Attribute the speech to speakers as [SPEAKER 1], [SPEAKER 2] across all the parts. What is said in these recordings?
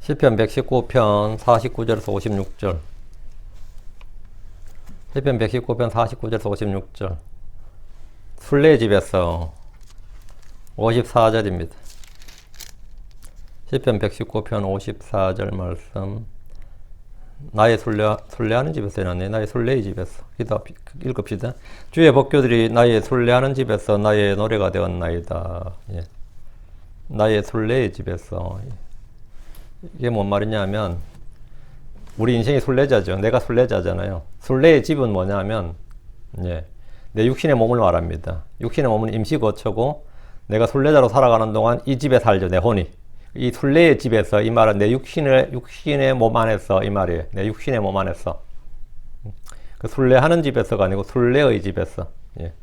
[SPEAKER 1] 시편 119편 49절에서 56절. 시편 119편 49절에서 56절. 순례의 집에서 54절입니다. 시편 119편 54절 말씀. 나의 순례하는 집에서 해놨네. 나의 순례의 집에서. 읽읍시다. 주의 법궤들이 나의 순례하는 집에서 나의 노래가 되었나이다. 예. 나의 순례의 집에서. 이게 뭔 말이냐면 우리 인생이 순례자죠. 내가 순례자잖아요. 순례의 집은 뭐냐면 예, 내 육신의 몸을 말합니다. 육신의 몸은 임시거처고 내가 순례자로 살아가는 동안 이 집에 살죠. 내 혼이. 이 순례의 집에서 이 말은 내 육신의 몸 안에서 이 말이에요. 내 육신의 몸 안에서. 그 순례하는 집에서가 아니고 순례의 집에서. 예.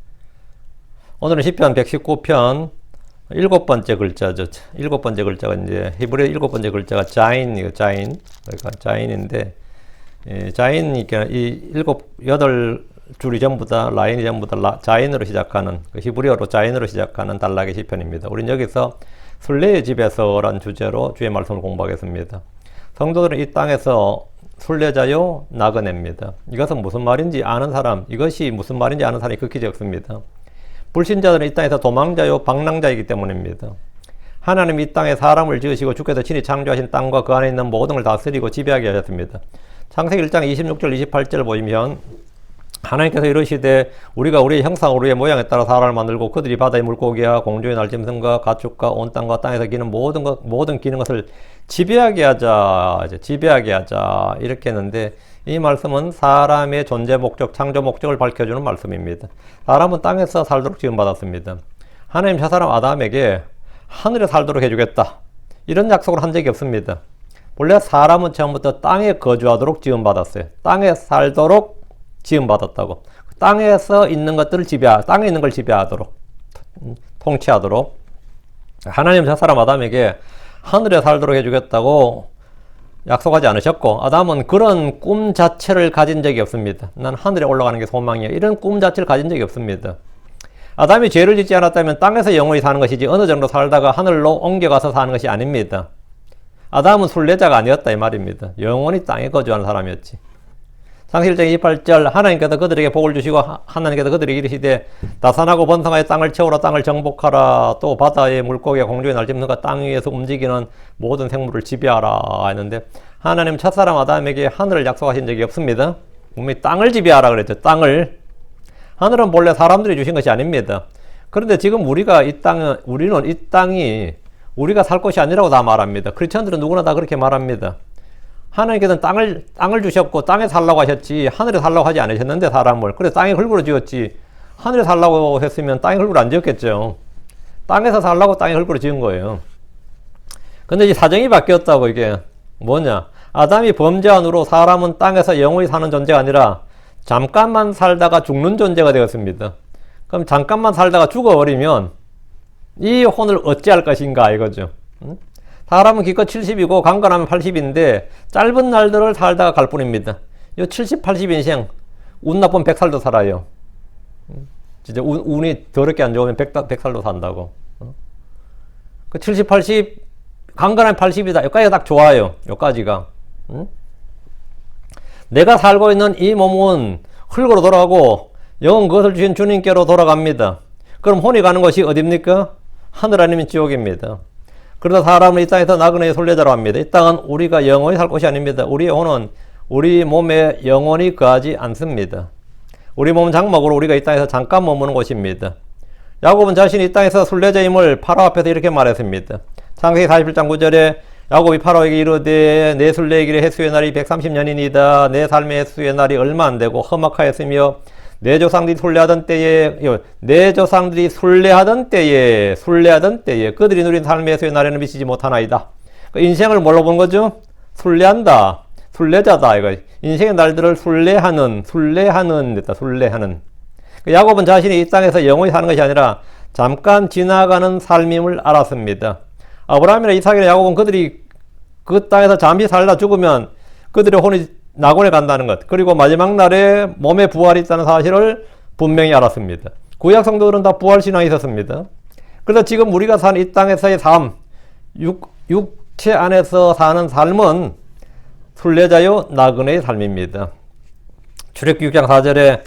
[SPEAKER 1] 오늘은 시편 119편 일곱 번째 글자죠. 일곱 번째 글자가 이제 히브리 일곱 번째 글자가 자인이에요. 자인. 그러니까 자인인데 자인이 이 여덟 줄이 전부 다 라인이 전부 다 자인으로 시작하는 그 히브리어로 자인으로 시작하는 단락의 시편입니다. 우리는 여기서 순례의 집에서라는 주제로 주의 말씀을 공부하겠습니다. 성도들은 이 땅에서 순례자요 나그네입니다. 이것은 무슨 말인지 아는 사람, 이것이 무슨 말인지 아는 사람이 극히 적습니다. 불신자들은 이 땅에서 도망자요 방랑자이기 때문입니다. 하나님이 이 땅에 사람을 지으시고 주께서 친히 창조하신 땅과 그 안에 있는 모든 걸 다스리고 지배하게 하셨습니다. 창세기 1장 26절 28절 보시면 하나님께서 이르시되 우리가 우리의 형상으로 우리의 모양에 따라 사람을 만들고 그들이 바다의 물고기와 공중의 날짐승과 가축과 온 땅과 땅에서 기는 모든 기는 것을 지배하게 하자. 지배하게 하자. 이렇게 했는데 이 말씀은 사람의 존재 목적, 창조 목적을 밝혀주는 말씀입니다. 사람은 땅에서 살도록 지음받았습니다. 하나님 첫사람 아담에게 하늘에 살도록 해주겠다. 이런 약속을 한 적이 없습니다. 원래 사람은 처음부터 땅에 거주하도록 지음받았어요. 땅에 살도록 지음받았다고. 땅에서 있는 것들을 땅에 있는 걸 지배하도록, 통치하도록. 하나님 첫사람 아담에게 하늘에 살도록 해주겠다고 약속하지 않으셨고 아담은 그런 꿈 자체를 가진 적이 없습니다. 난 하늘에 올라가는 게 소망이야. 이런 꿈 자체를 가진 적이 없습니다. 아담이 죄를 짓지 않았다면 땅에서 영원히 사는 것이지 어느 정도 살다가 하늘로 옮겨가서 사는 것이 아닙니다. 아담은 순례자가 아니었다 이 말입니다. 영원히 땅에 거주하는 사람이었지. 창세기 1장 28절 하나님께서 그들에게 복을 주시고 하나님께서 그들에게 이르시되 다산하고 번성하여 땅을 채우라 땅을 정복하라 또 바다의 물고기와 공중의 날짐승과 땅 위에서 움직이는 모든 생물을 지배하라 했는데 하나님 첫사람 아담에게 하늘을 약속하신 적이 없습니다. 분명히 땅을 지배하라 그랬죠. 땅을. 하늘은 본래 사람들이 주신 것이 아닙니다. 그런데 지금 우리는 이 땅이 우리가 살 곳이 아니라고 다 말합니다. 크리스천들은 누구나 다 그렇게 말합니다. 하나님께서는 땅을 주셨고 땅에 살라고 하셨지 하늘에 살라고 하지 않으셨는데 사람을. 그래서 땅에 흙으로 지었지 하늘에 살라고 했으면 땅에 흙으로 안 지었겠죠. 땅에서 살라고 땅에 흙으로 지은 거예요. 근데 이제 사정이 바뀌었다고. 이게 뭐냐, 아담이 범죄한 후로 사람은 땅에서 영원히 사는 존재가 아니라 잠깐만 살다가 죽는 존재가 되었습니다. 그럼 잠깐만 살다가 죽어버리면 이 혼을 어찌할 것인가 이거죠. 사람은 기껏 70이고 강건하면 80인데 짧은 날들을 살다가 갈 뿐입니다. 이 70, 80 인생 운 나쁜 100살도 살아요. 진짜 운이 더럽게 안 좋으면 100살도 산다고. 그 70, 80 강건하면 80이다. 여기까지가 딱 좋아요. 여기까지가. 내가 살고 있는 이 몸은 흙으로 돌아가고 영은 그것을 주신 주님께로 돌아갑니다. 그럼 혼이 가는 것이 어딥니까? 하늘 아니면 지옥입니다. 그러다 사람은 이 땅에서 나그네의 순례자로 합니다. 이 땅은 우리가 영원히 살 곳이 아닙니다. 우리의 혼은 우리 몸에 영원히 거하지 않습니다. 우리 몸은 장막으로 우리가 이 땅에서 잠깐 머무는 곳입니다. 야곱은 자신이 이 땅에서 순례자임을 파라오 앞에서 이렇게 말했습니다. 창세기 47장 9절에 야곱이 파라오에게 이르되 내 순례의 길의 횟수의 날이 130년이니이다. 내 삶의 횟수의 날이 얼마 안 되고 험악하였으며 내 조상들이 순례하던 때에 그들이 누린 삶의 횟수의 날에는 미치지 못하나이다. 인생을 뭘로 본 거죠? 순례한다. 순례자다. 이거 인생의 날들을 순례하는. 야곱은 자신이 이 땅에서 영원히 사는 것이 아니라 잠깐 지나가는 삶임을 알았습니다. 아브라함이나 이삭이나 야곱은 그들이 그 땅에서 잠시 살다 죽으면 그들의 혼이 낙원에 간다는 것, 그리고 마지막 날에 몸에 부활이 있다는 사실을 분명히 알았습니다. 구약 성도들은 다 부활신앙이 있었습니다. 그래서 지금 우리가 사는 이 땅에서의 삶, 육체 안에서 사는 삶은 순례자요 나그네의 삶입니다. 출애굽기 6장 4절에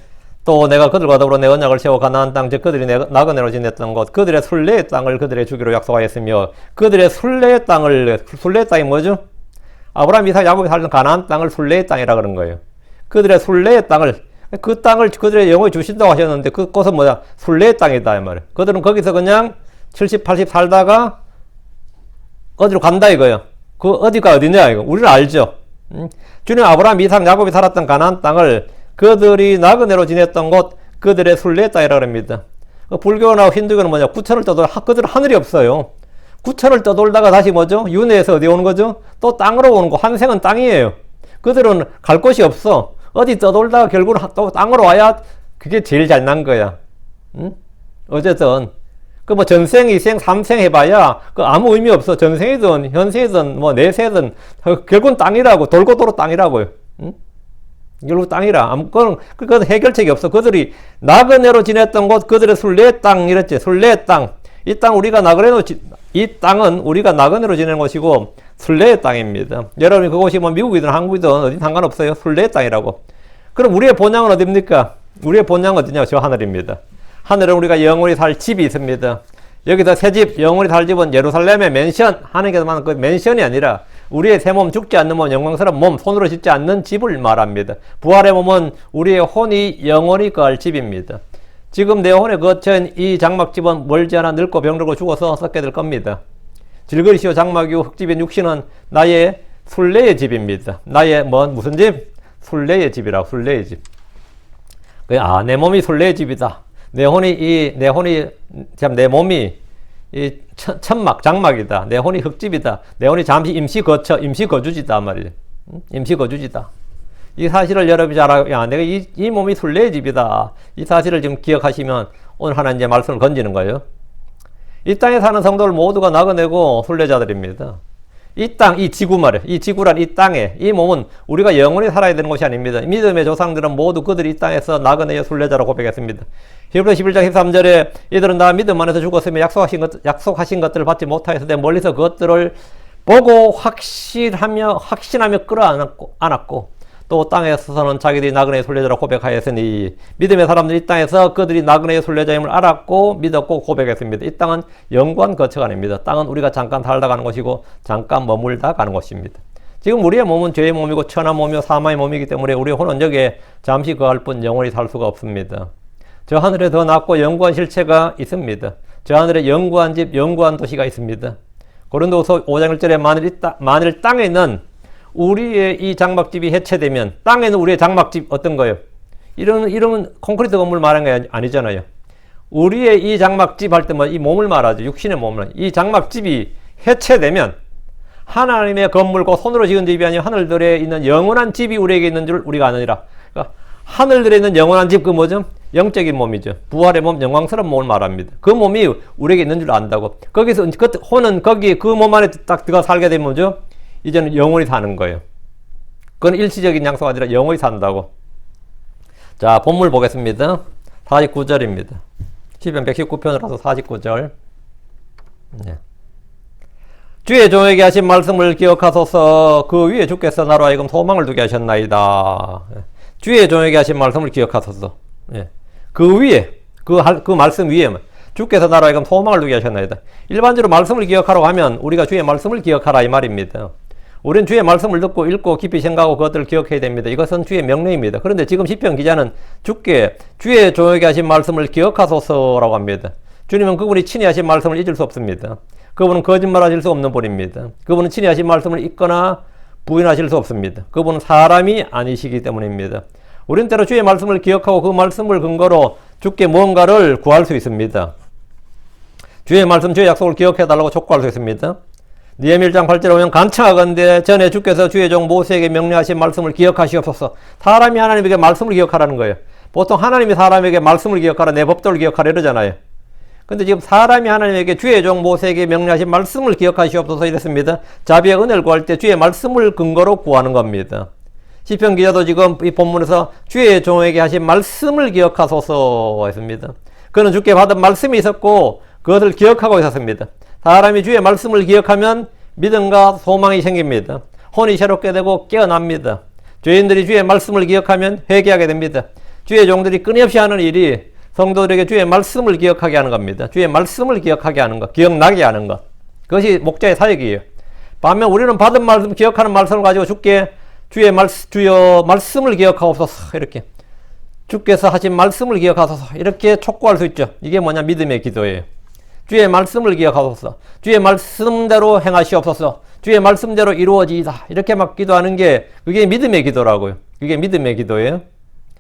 [SPEAKER 1] 또 내가 그들과 더불어 내 언약을 세워 가나안 땅 즉 그들이 나그네로 지냈던 곳 그들의 순례의 땅을 그들의 주기로 약속하였으며 그들의 순례의 땅이 뭐죠? 아브라함, 이삭, 야곱이 살던 가나안 땅을 순례의 땅이라 그런 거예요. 그들의 순례의 땅을 그 땅을 그들의 영혼이 주신다고 하셨는데 그곳은 뭐야? 순례의 땅이다 이 말이에요. 그들은 거기서 그냥 70, 80 살다가 어디로 간다 이거예요. 그 어디가 어디냐 이거 우리는 알죠. 주님 아브라함, 이삭, 야곱이 살았던 가나안 땅을 그들이 나그네로 지냈던 곳 그들의 순례의 땅이라고 합니다. 불교나 힌두교는 뭐냐? 구천을 떠돌 그들은 하늘이 없어요. 구천을 떠돌다가 다시 뭐죠? 윤회에서 어디 오는 거죠? 또 땅으로 오는 거. 환생은 땅이에요. 그들은 갈 곳이 없어. 어디 떠돌다가 결국은 또 땅으로 와야 그게 제일 잘난 거야. 응? 어쨌든 그 뭐 전생, 이생, 삼생 해봐야 그 아무 의미 없어. 전생이든 현생이든 뭐 내세든 결국은 땅이라고. 돌고 돌아 땅이라고요. 응? 결국 땅이라. 그건 해결책이 없어. 그들이 나그네로 지냈던 곳 그들의 순례의 땅 이랬지. 순례의 땅. 이 땅은 우리가 나그네로 지내는 곳이고 순례의 땅입니다. 여러분이 그곳이 뭐 미국이든 한국이든 어디 상관없어요. 순례의 땅이라고. 그럼 우리의 본향은 어디입니까? 우리의 본향은 어디냐? 저 하늘입니다. 하늘은 우리가 영원히 살 집이 있습니다. 여기서 새 집, 영원히 살 집은 예루살렘의 맨션, 하나님께서 말하는 그 맨션이 아니라 우리의 새 몸, 죽지 않는 몸, 영광스러운 몸, 손으로 짓지 않는 집을 말합니다. 부활의 몸은 우리의 혼이 영원히 거할 집입니다. 지금 내 혼에 거친 이 장막집은 멀지 않아 늙고 병들고 죽어서 썩게 될 겁니다. 질그리시오 장막이요 흙집인 육신은 나의 순례의 집입니다. 나의 무슨 집? 순례의 집이라고. 순례의 집. 내 몸이 순례의 집이다. 내 몸이 이 천막, 장막이다. 내 혼이 흙집이다. 내 혼이 잠시 임시 거주지다 말이에요. 임시 거주지다. 이 사실을 여러분이 잘 알고, 내가 이 몸이 순례의 집이다. 이 사실을 지금 기억하시면 오늘 하나님 말씀을 건지는 거예요. 이 땅에 사는 성도들 모두가 나그네고 순례자들입니다. 이 땅, 이 지구 말이에요. 이 지구란 이 땅에, 이 몸은 우리가 영원히 살아야 되는 것이 아닙니다. 믿음의 조상들은 모두 그들이 이 땅에서 나그네의 순례자라고 고백했습니다. 히브리서 11장 13절에 이들은 나 믿음 안에서 죽었으며 약속하신 것들을 받지 못하여서 내 멀리서 그것들을 보고 확신하며 끌어안았고 또 땅에서는 자기들이 나그네의 순례자라고 고백하였으니 믿음의 사람들이 이 땅에서 그들이 나그네의 순례자임을 알았고 믿었고 고백했습니다. 이 땅은 영구한 거처가 아닙니다. 땅은 우리가 잠깐 살다 가는 곳이고 잠깐 머물다 가는 곳입니다. 지금 우리의 몸은 죄의 몸이고 천한 몸이고 사망의 몸이기 때문에 우리의 혼은 여기에 잠시 거할 뿐 영원히 살 수가 없습니다. 저 하늘에 더 낫고 영구한 실체가 있습니다. 저 하늘에 영구한 집, 영구한 도시가 있습니다. 고린도후서 5장 1절에 만일 땅에는 우리의 이 장막집이 해체되면 땅에는 우리의 장막집 어떤 거예요? 이런 콘크리트 건물 말하는 게 아니잖아요. 우리의 이 장막집 할 때 이 몸을 말하죠. 육신의 몸을. 이 장막집이 해체되면 하나님의 건물과 손으로 지은 집이 아니라 하늘들에 있는 영원한 집이 우리에게 있는 줄 우리가 아느니라. 그러니까 하늘들에 있는 영원한 집 그 뭐죠? 영적인 몸이죠. 부활의 몸, 영광스러운 몸을 말합니다. 그 몸이 우리에게 있는 줄 안다고. 거기서 혼은 거기 그 몸 안에 딱 들어가 살게 되면 뭐죠? 이제는 영원히 사는 거예요. 그건 일시적인 약속 아니라 영원히 산다고. 자, 본문 보겠습니다. 49절입니다. 시편 119편으로서 49절. 네. 주의 종에게 하신 말씀을 기억하소서. 그 위에 주께서 나로 하여금 소망을 두게 하셨나이다. 주의 종에게 하신 말씀을 기억하소서. 예. 그 위에, 그 말씀 위에 주께서 나로 하여금 소망을 두게 하셨나이다. 일반적으로 말씀을 기억하라고 하면 우리가 주의 말씀을 기억하라 이 말입니다. 우리는 주의 말씀을 듣고 읽고 깊이 생각하고 그것들을 기억해야 됩니다. 이것은 주의 명령입니다. 그런데 지금 시편 기자는 주의 종에게 하신 말씀을 기억하소서라고 합니다. 주님은 그분이 친히 하신 말씀을 잊을 수 없습니다. 그분은 거짓말하실 수 없는 분입니다. 그분은 친히 하신 말씀을 잊거나 부인하실 수 없습니다. 그분은 사람이 아니시기 때문입니다. 우리는 때로 주의 말씀을 기억하고 그 말씀을 근거로 주께 무언가를 구할 수 있습니다. 주의 말씀, 주의 약속을 기억해달라고 촉구할 수 있습니다. 느헤미야 1장 8절에 보면 간청하건대 전에 주께서 주의 종 모세에게 명령하신 말씀을 기억하시옵소서. 사람이 하나님에게 말씀을 기억하라는 거예요. 보통 하나님이 사람에게 말씀을 기억하라, 내 법도를 기억하라 이러잖아요. 근데 지금 사람이 하나님에게 주의 종 모세에게 명령하신 말씀을 기억하시옵소서 이랬습니다. 자비의 은혜를 구할 때 주의 말씀을 근거로 구하는 겁니다. 시편 기자도 지금 이 본문에서 주의 종에게 하신 말씀을 기억하소서 했습니다. 그는 주께 받은 말씀이 있었고 그것을 기억하고 있었습니다. 사람이 주의 말씀을 기억하면 믿음과 소망이 생깁니다. 혼이 새롭게 되고 깨어납니다. 죄인들이 주의 말씀을 기억하면 회개하게 됩니다. 주의 종들이 끊임없이 하는 일이 성도들에게 주의 말씀을 기억하게 하는 겁니다. 주의 말씀을 기억하게 하는 것, 기억나게 하는 것. 그것이 목자의 사역이에요. 반면 우리는 받은 말씀, 기억하는 말씀을 가지고 주께 주여 말씀을 기억하옵소서 이렇게 주께서 하신 말씀을 기억하소서 이렇게 촉구할 수 있죠. 이게 뭐냐? 믿음의 기도예요. 주의 말씀을 기억하소서, 주의 말씀대로 행하시옵소서, 주의 말씀대로 이루어지이다 이렇게 막 기도하는 게 그게 믿음의 기도라고요. 그게 믿음의 기도예요.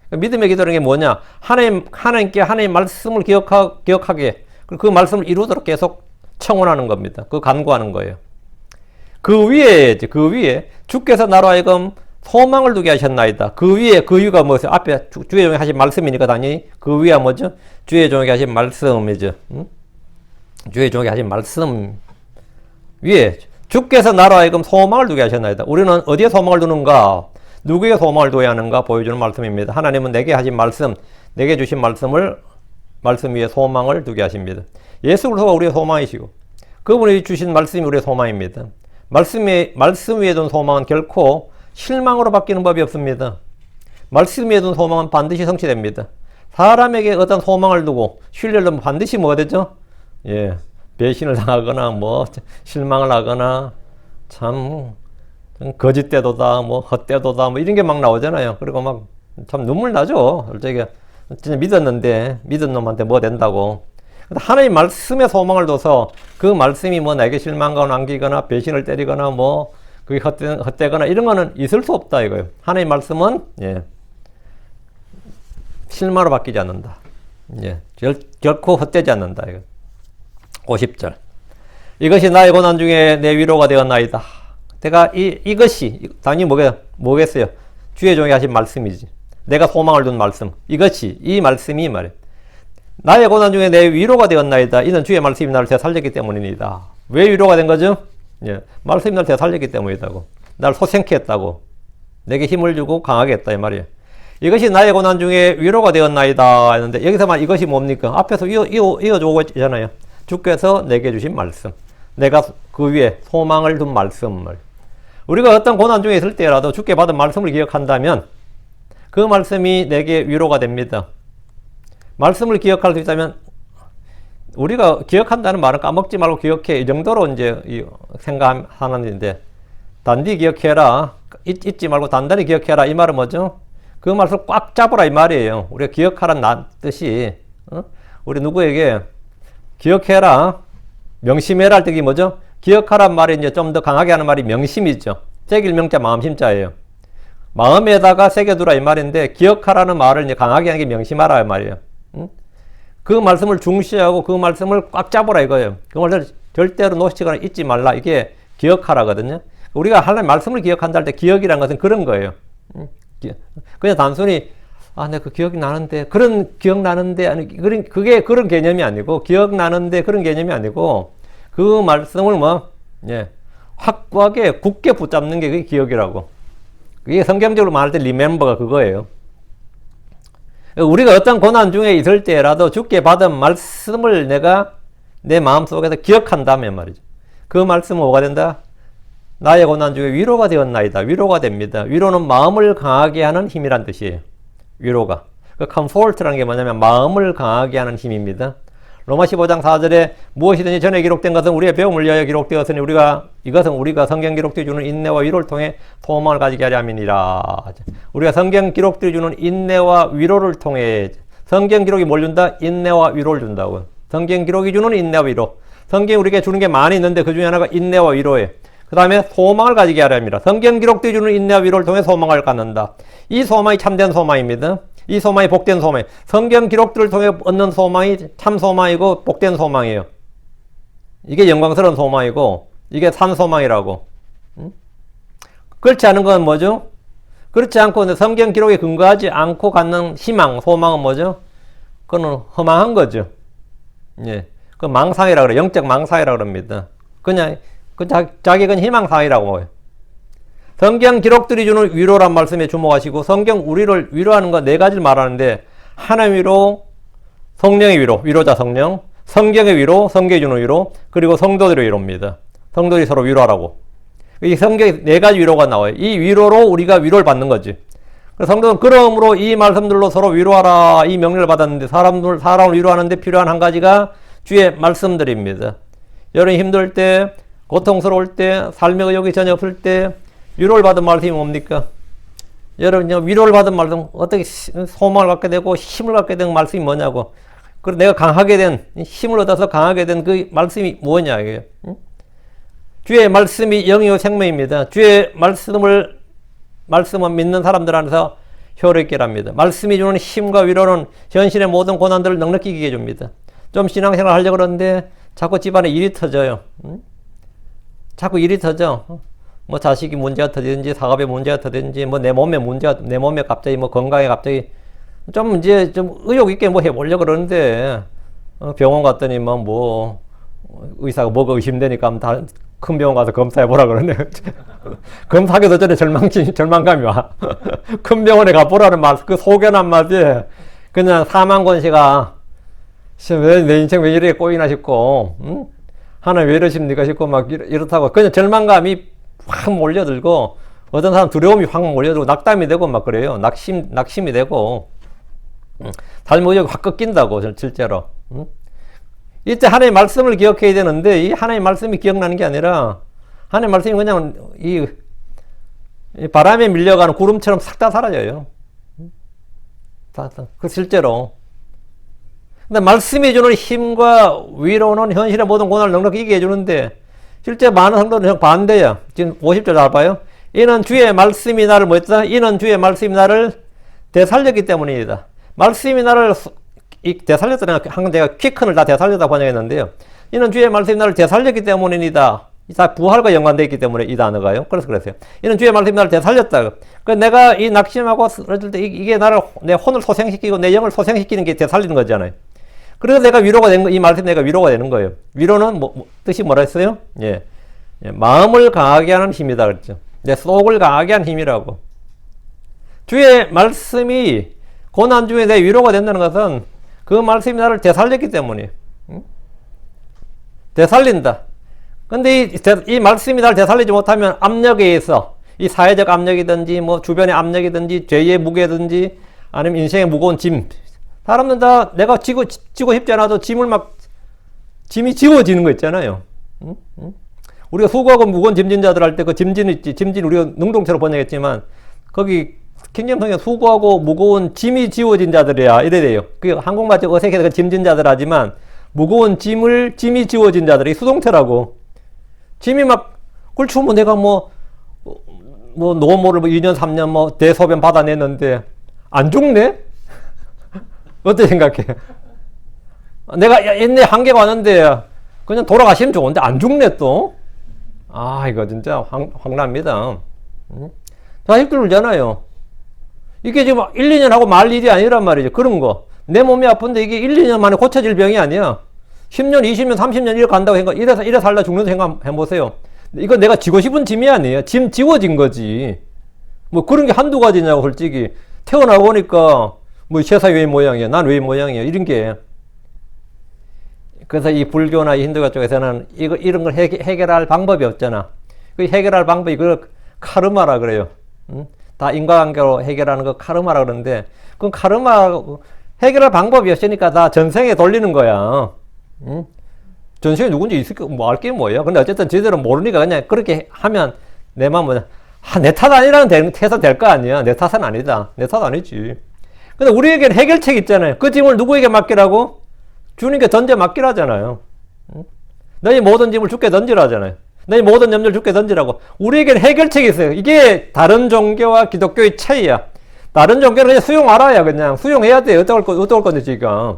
[SPEAKER 1] 믿음의 기도라는 게 뭐냐? 하나님께 하나님의 말씀을 기억하게 그 말씀을 이루도록 계속 청원하는 겁니다. 그 간구하는 거예요. 그 위에 주께서 나로 하여금 소망을 두게 하셨나이다. 그 위에 그 이유가 뭐죠? 앞에 주의 종에게 하신 말씀이니까 당연히 그 위가 뭐죠? 주의 종에게 하신 말씀이죠. 주의 종에게 하신 말씀 위에 주께서 나로 하여금 소망을 두게 하셨나이다. 우리는 어디에 소망을 두는가? 누구에게 소망을 둬야 하는가 보여주는 말씀입니다. 하나님은 내게 하신 말씀, 내게 주신 말씀 위에 소망을 두게 하십니다. 예수 그리스도가 우리의 소망이시고 그분이 주신 말씀이 우리의 소망입니다. 말씀 위에 둔 소망은 결코 실망으로 바뀌는 법이 없습니다. 말씀 위에 둔 소망은 반드시 성취됩니다. 사람에게 어떤 소망을 두고 신뢰를 두면 반드시 뭐가 되죠? 예, 배신을 당하거나 실망을 하거나 참 거짓되도다 헛되도다 이런 게 막 나오잖아요. 그리고 막 참 눈물 나죠. 솔직히 진짜 믿은 놈한테 뭐 된다고. 하나님 말씀에 소망을 둬서 그 말씀이 나에게 실망과 남기거나 배신을 때리거나 그게 헛되거나 이런 거는 있을 수 없다 이거예요. 하나님 말씀은 실망으로 바뀌지 않는다. 결코 헛되지 않는다 이거. 50절. 이것이 나의 고난 중에 내 위로가 되었나이다. 내가 이것이 당연히 뭐겠어요? 주의 종이 하신 말씀이지. 내가 소망을 둔 말씀. 이 말씀이 말이에요. 나의 고난 중에 내 위로가 되었나이다. 이는 주의 말씀이 나를 되살렸기 때문입니다. 왜 위로가 된 거죠? 말씀이 나를 되살렸기 때문이다고. 나를 소생케 했다고. 내게 힘을 주고 강하게 했다 이 말이에요. 이것이 나의 고난 중에 위로가 되었나이다 했는데 여기서만 이것이 뭡니까? 앞에서 이어주고 있잖아요. 주께서 내게 주신 말씀. 내가 그 위에 소망을 둔 말씀을. 우리가 어떤 고난 중에 있을 때라도 주께 받은 말씀을 기억한다면 그 말씀이 내게 위로가 됩니다. 말씀을 기억할 수 있다면 우리가 기억한다는 말은 까먹지 말고 기억해 이 정도로 이제 생각하는 일인데 단디 기억해라 잊지 말고 단단히 기억해라 이 말은 뭐죠? 그 말씀을 꽉 잡으라 이 말이에요. 우리가 기억하라는 뜻이 우리 누구에게 기억해라 명심해라 할 때 뭐죠? 기억하란 말이 이제 좀 더 강하게 하는 말이 명심이죠. 잭일명자 마음심자예요. 마음에다가 새겨두라 이 말인데 기억하라는 말을 이제 강하게 하는 게 명심하라 이 말이에요. 그 말씀을 중시하고 그 말씀을 꽉 잡으라 이거예요. 그 말을 절대로 놓치거나 잊지 말라. 이게 기억하라거든요. 우리가 하나님 말씀을 기억한다 할 때 기억이라는 것은 그런 거예요. 그냥 단순히 내가 그 기억이 나는데 그런 기억나는데 아니 그게 그런 개념이 아니고 기억나는데 그런 개념이 아니고 그 말씀을 확고하게 굳게 붙잡는 게 그게 기억이라고. 그게 성경적으로 말할 때 remember가 그거예요. 우리가 어떤 고난 중에 있을 때라도 주께 받은 말씀을 내가 내 마음속에서 기억한다면 말이죠. 그 말씀은 뭐가 된다? 나의 고난 중에 위로가 되었나이다. 위로가 됩니다. 위로는 마음을 강하게 하는 힘이란 뜻이에요. 위로가. 그 comfort라는 게 뭐냐면 마음을 강하게 하는 힘입니다. 로마 15장 4절에 무엇이든지 전에 기록된 것은 우리의 배움을 위하여 기록되었으니 이것은 우리가 성경 기록들이 주는 인내와 위로를 통해 소망을 가지게 하려 함이니라. 우리가 성경 기록들이 주는 인내와 위로를 통해 성경 기록이 뭘 준다? 인내와 위로를 준다고. 성경 기록이 주는 인내와 위로. 성경이 우리에게 주는 게 많이 있는데 그 중에 하나가 인내와 위로예요. 그 다음에 소망을 가지게 하려 합니다. 성경 기록들이 주는 인내와 위로를 통해 소망을 갖는다. 이 소망이 참된 소망입니다. 이 소망이 복된 소망이에요. 성경 기록들을 통해 얻는 소망이 참 소망이고 복된 소망이에요. 이게 영광스러운 소망이고 이게 산 소망이라고. 그렇지 않은 건 뭐죠? 그렇지 않고 성경 기록에 근거하지 않고 갖는 희망, 소망은 뭐죠? 그거는 허망한 거죠. 그 망상이라고 그래요. 영적 망상이라고 그럽니다. 그냥 자기 건 희망상이라고 해요. 성경 기록들이 주는 위로란 말씀에 주목하시고 성경 우리를 위로하는 거 네 가지를 말하는데 하나님 위로, 성령의 위로, 위로자 성령, 성경의 위로, 성경이 주는 위로, 그리고 성도들의 위로입니다. 성도들이 서로 위로하라고. 이 성경에 네 가지 위로가 나와요. 이 위로로 우리가 위로를 받는 거지. 성도는 그러므로 이 말씀들로 서로 위로하라 이 명령을 받았는데 사람을 위로하는데 필요한 한 가지가 주의 말씀들입니다. 여러분이 힘들 때, 고통스러울 때, 삶의 의욕이 전혀 없을 때 위로를 받은 말씀이 뭡니까? 여러분 위로를 받은 말씀 어떻게 소망을 갖게 되고 힘을 갖게 된 말씀이 뭐냐고. 그리고 내가 강하게 된 힘을 얻어서 강하게 된 그 말씀이 뭐냐 이게. 주의 말씀이 영이요 생명입니다. 주의 말씀은 믿는 사람들 안에서 효력있게 합니다. 말씀이 주는 힘과 위로는 현실의 모든 고난들을 넉넉히 이기게 해줍니다. 좀 신앙생활 하려고 그러는데 자꾸 집안에 일이 터져요. 자꾸 일이 터져. 뭐 자식이 문제가 터지든지 사업에 문제가 터지든지 뭐 내 몸에 갑자기 뭐 건강에 갑자기 좀 이제 좀 의욕 있게 뭐 해보려고 그러는데 병원 갔더니 뭐 의사가 뭐가 의심되니까 큰 병원 가서 검사해보라 그러네. 검사하기도 전에 절망감이 와. 큰 병원에 가보라는 말, 그 소견한 말에 그냥 사망권시가 왜 내 인생 왜 이렇게 꼬이나 싶고, 하나님 왜 이러십니까 싶고 막 이렇다고 그냥 절망감이 확 몰려들고 어떤 사람 두려움이 확 몰려들고 낙담이 되고 막 그래요. 낙심이 되고 삶의 의욕이 확 꺾인다고 실제로. 이때 하나님의 말씀을 기억해야 되는데 이 하나님의 말씀이 기억나는 게 아니라 하나님의 말씀이 그냥 이 바람에 밀려가는 구름처럼 싹 다 사라져요. 그 실제로. 근데 말씀이 주는 힘과 위로는 현실의 모든 고난을 넉넉히 이기게 해주는데 실제 많은 성도는 반대야. 지금 50절 잘 봐요. 이는 주의 말씀이 나를 뭐였다? 이는 주의 말씀이 나를 되살렸기 때문이다. 말씀이 나를 되살렸다는 항상 제가 퀴큰을 다 되살렸다 번역했는데요. 이는 주의 말씀이 나를 되살렸기 때문이다. 다 부활과 연관되어 있기 때문에 이 단어가요. 그래서 그랬어요. 이는 주의 말씀이 나를 되살렸다. 그러니까 내가 이 낙심하고 그럴 때 이게 내 혼을 소생시키고 내 영을 소생시키는 게 되살리는 거잖아요. 그래서 내가 위로가 된 거, 이 말씀이 내가 위로가 되는 거예요. 위로는 뜻이 뭐라 했어요? 예. 마음을 강하게 하는 힘이다 그랬죠. 내 속을 강하게 하는 힘이라고. 주의 말씀이 고난 중에 내 위로가 된다는 것은 그 말씀이 나를 되살렸기 때문이에요. 되살린다. 근데 이 말씀이 나를 되살리지 못하면 압력에 의해서 이 사회적 압력이든지 뭐 주변의 압력이든지 죄의 무게든지 아니면 인생의 무거운 짐, 사람들은 다 내가 지고 싶지 않아도 짐이 지워지는 거 있잖아요. 우리가 수고하고 무거운 짐진자들 할 때 그 짐진 있지. 짐진 우리가 능동체로 번역했지만 거기 킹잼성에 수고하고 무거운 짐이 지워진 자들이야 이래 돼요. 그 한국말 좀 어색해서 짐진자들 하지만 무거운 짐이 지워진 자들이 수동태라고. 짐이 막 꿀추면 내가 뭐 노모를 2년 3년 대소변 받아냈는데 안 죽네? 어떻게 생각해? 내가 옛날에 한계가 왔는데 그냥 돌아가시면 좋은데 안 죽네 또? 아 이거 진짜 황납니다. 자식들 울잖아요. 이게 지금 1, 2년 하고 말 일이 아니란 말이죠. 그런 거. 내 몸이 아픈데 이게 1, 2년 만에 고쳐질 병이 아니야. 10년, 20년, 30년 이렇게 간다고 생각, 이래 살다 죽는 생각 해보세요. 이거 내가 지고 싶은 짐이 아니에요. 짐 지워진 거지. 뭐 그런 게 한두 가지냐고 솔직히. 태어나 보니까 뭐 세상이 왜 모양이야. 난 왜 모양이야. 이런 게. 그래서 이 불교나 이 힌두교 쪽에서는 이런 걸 해결할 방법이 없잖아. 그 해결할 방법이 그 카르마라 그래요. 다 인과관계로 해결하는 거 카르마라 그러는데, 그 카르마 해결할 방법이 없으니까 다 전생에 돌리는 거야. 전생에 누군지 있을까, 알 게 뭐야. 근데 어쨌든 제대로 모르니까 그냥 그렇게 하면 내 마음은, 내 탓 아니라는 해서 될 거 아니야. 내 탓은 아니다. 내 탓 아니지. 근데 우리에게는 해결책이 있잖아요. 그 짐을 누구에게 맡기라고? 주님께 던져 맡기라잖아요. 너희 모든 짐을 주께 던지라잖아요. 너희 모든 염려를 주께 던지라고. 우리에게는 해결책이 있어요. 이게 다른 종교와 기독교의 차이야. 다른 종교는 그냥 수용하라야. 그냥 수용해야 돼. 어떨 건데 지금.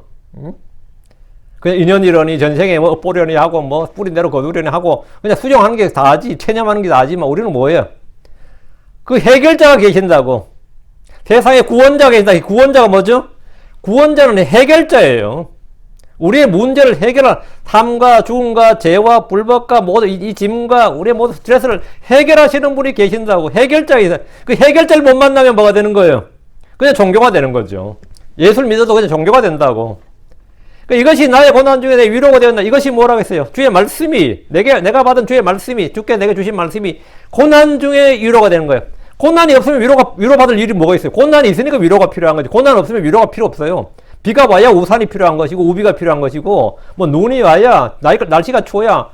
[SPEAKER 1] 그냥 인연이려니 전생에 뭐 엿보려니 하고 뭐 뿌린대로 거두려니 하고 그냥 수용하는 게 다지. 체념하는 게 다지만 우리는 뭐예요? 그 해결자가 계신다고. 세상에 구원자가 계신다. 구원자가 뭐죠? 구원자는 해결자예요. 우리의 문제를 해결할, 삶과 죽음과 죄와 불법과 모든 이 짐과 우리의 모든 스트레스를 해결하시는 분이 계신다고. 해결자가 있어요. 그 해결자를 못 만나면 뭐가 되는 거예요? 그냥 종교가 되는 거죠. 예수를 믿어도 그냥 종교가 된다고. 그러니까 이것이 나의 고난 중에 내 위로가 되었나? 이것이 뭐라고 했어요? 주의 말씀이, 내가 받은 주의 말씀이, 주께 내게 주신 말씀이 고난 중에 위로가 되는 거예요. 고난이 없으면 위로받을 일이 뭐가 있어요? 고난이 있으니까 위로가 필요한 거지. 고난 없으면 위로가 필요 없어요. 비가 와야 우산이 필요한 것이고, 우비가 필요한 것이고, 뭐 눈이 와야, 날씨가 추워야,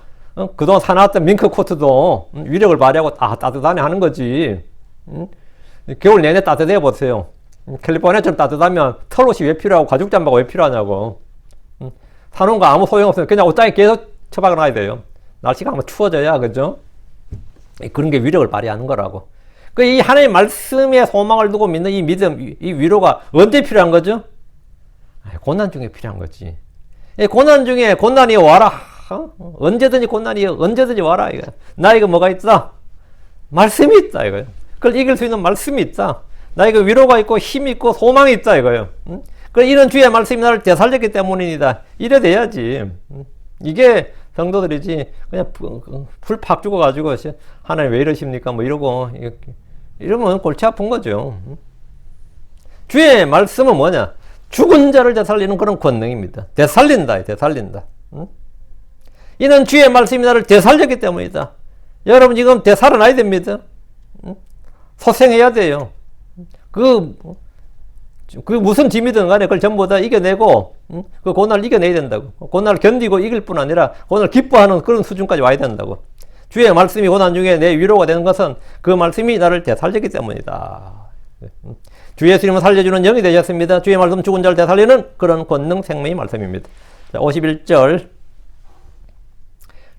[SPEAKER 1] 그동안 사놨던 밍크 코트도 위력을 발휘하고, 따뜻하네 하는 거지. 겨울 내내 따뜻해 보세요. 캘리포니아처럼 따뜻하면 털옷이 왜 필요하고, 가죽 잠바가 왜 필요하냐고. 사놓은 거 아무 소용없어요. 그냥 옷장에 계속 처박아 놔야 돼요. 날씨가 한번 추워져야, 그죠? 그런 게 위력을 발휘하는 거라고. 이 하나님의 말씀에 소망을 두고 믿는 이 믿음, 이 위로가 언제 필요한 거죠? 고난 중에 필요한 거지. 고난 중에 고난이 와라. 언제든지 언제든지 와라. 이거. 나에게 뭐가 있다? 말씀이 있다. 이거요. 그걸 이길 수 있는 말씀이 있다. 나에게 위로가 있고 힘이 있고 소망이 있다. 이거요. 이런 주의 말씀이 나를 되살렸기 때문이다. 이래 돼야지. 이게 성도들이지. 그냥 불 팍 죽어가지고 하나님 왜 이러십니까? 뭐 이러고 이러면 골치 아픈 거죠. 주의 말씀은 뭐냐? 죽은 자를 되살리는 그런 권능입니다. 되살린다. 이는 주의 말씀이 나를 되살렸기 때문이다. 여러분 지금 되살아나야 됩니다. 소생해야 돼요. 그 무슨 짐이든 간에 그걸 전부 다 이겨내고 그 고난을 이겨내야 된다고. 고난을 견디고 이길 뿐 아니라 고난을 기뻐하는 그런 수준까지 와야 된다고. 주의 말씀이 고난 중에 내 위로가 되는 것은 그 말씀이 나를 되살렸기 때문이다. 주 예수님은 살려주는 영이 되셨습니다. 주의 말씀 죽은 자를 되살리는 그런 권능 생명의 말씀입니다. 자, 51절.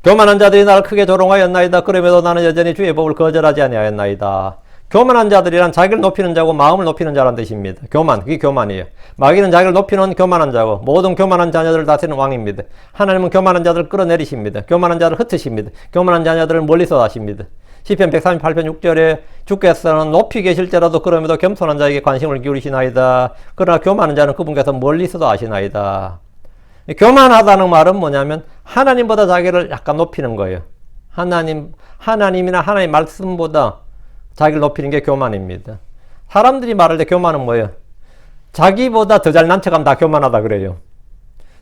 [SPEAKER 1] 교만한 자들이 나를 크게 조롱하였나이다. 그럼에도 나는 여전히 주의 법을 거절하지 아니하였나이다. 교만한 자들이란 자기를 높이는 자고 마음을 높이는 자란 뜻입니다. 그게 교만이에요. 마귀는 자기를 높이는 교만한 자고 모든 교만한 자녀들을 다스리는 왕입니다. 하나님은 교만한 자들을 끌어내리십니다. 교만한 자를 흩으십니다. 교만한 자녀들을 멀리서 하십니다. 시편 138편 6절에 주께서는 높이 계실지라도 그럼에도 겸손한 자에게 관심을 기울이시나이다. 그러나 교만한 자는 그분께서 멀리서도 아시나이다. 교만하다는 말은 뭐냐면 하나님보다 자기를 약간 높이는 거예요. 하나님이나 하나님의 말씀보다 자기를 높이는 게 교만입니다. 사람들이 말할 때 교만은 뭐예요? 자기보다 더 잘난 척하면 다 교만하다 그래요.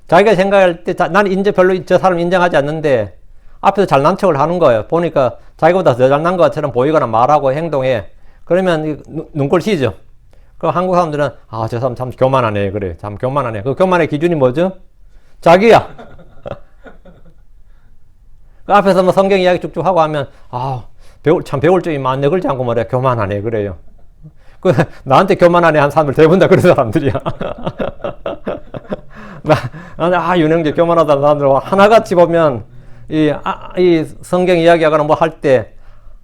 [SPEAKER 1] 자기가 생각할 때 나는 이제 별로 저 사람 인정하지 않는데 앞에서 잘난 척을 하는 거예요. 보니까 자기보다 더 잘난 것처럼 보이거나 말하고 행동해. 그러면 눈꼴 시죠. 그럼 한국 사람들은 저 사람 참 교만하네 그래. 참 교만하네. 그 교만의 기준이 뭐죠? 자기야. 그 앞에서 뭐 성경 이야기 쭉쭉 하고 하면 배울 점이 많네. 그러지 않고 말이야. 교만하네. 그래요. 나한테 교만하네 한 사람들 대부분 다 그런 사람들이야. 윤영재 교만하다는 사람들 하나같이 보면 이 성경 이야기하거나 뭐 할 때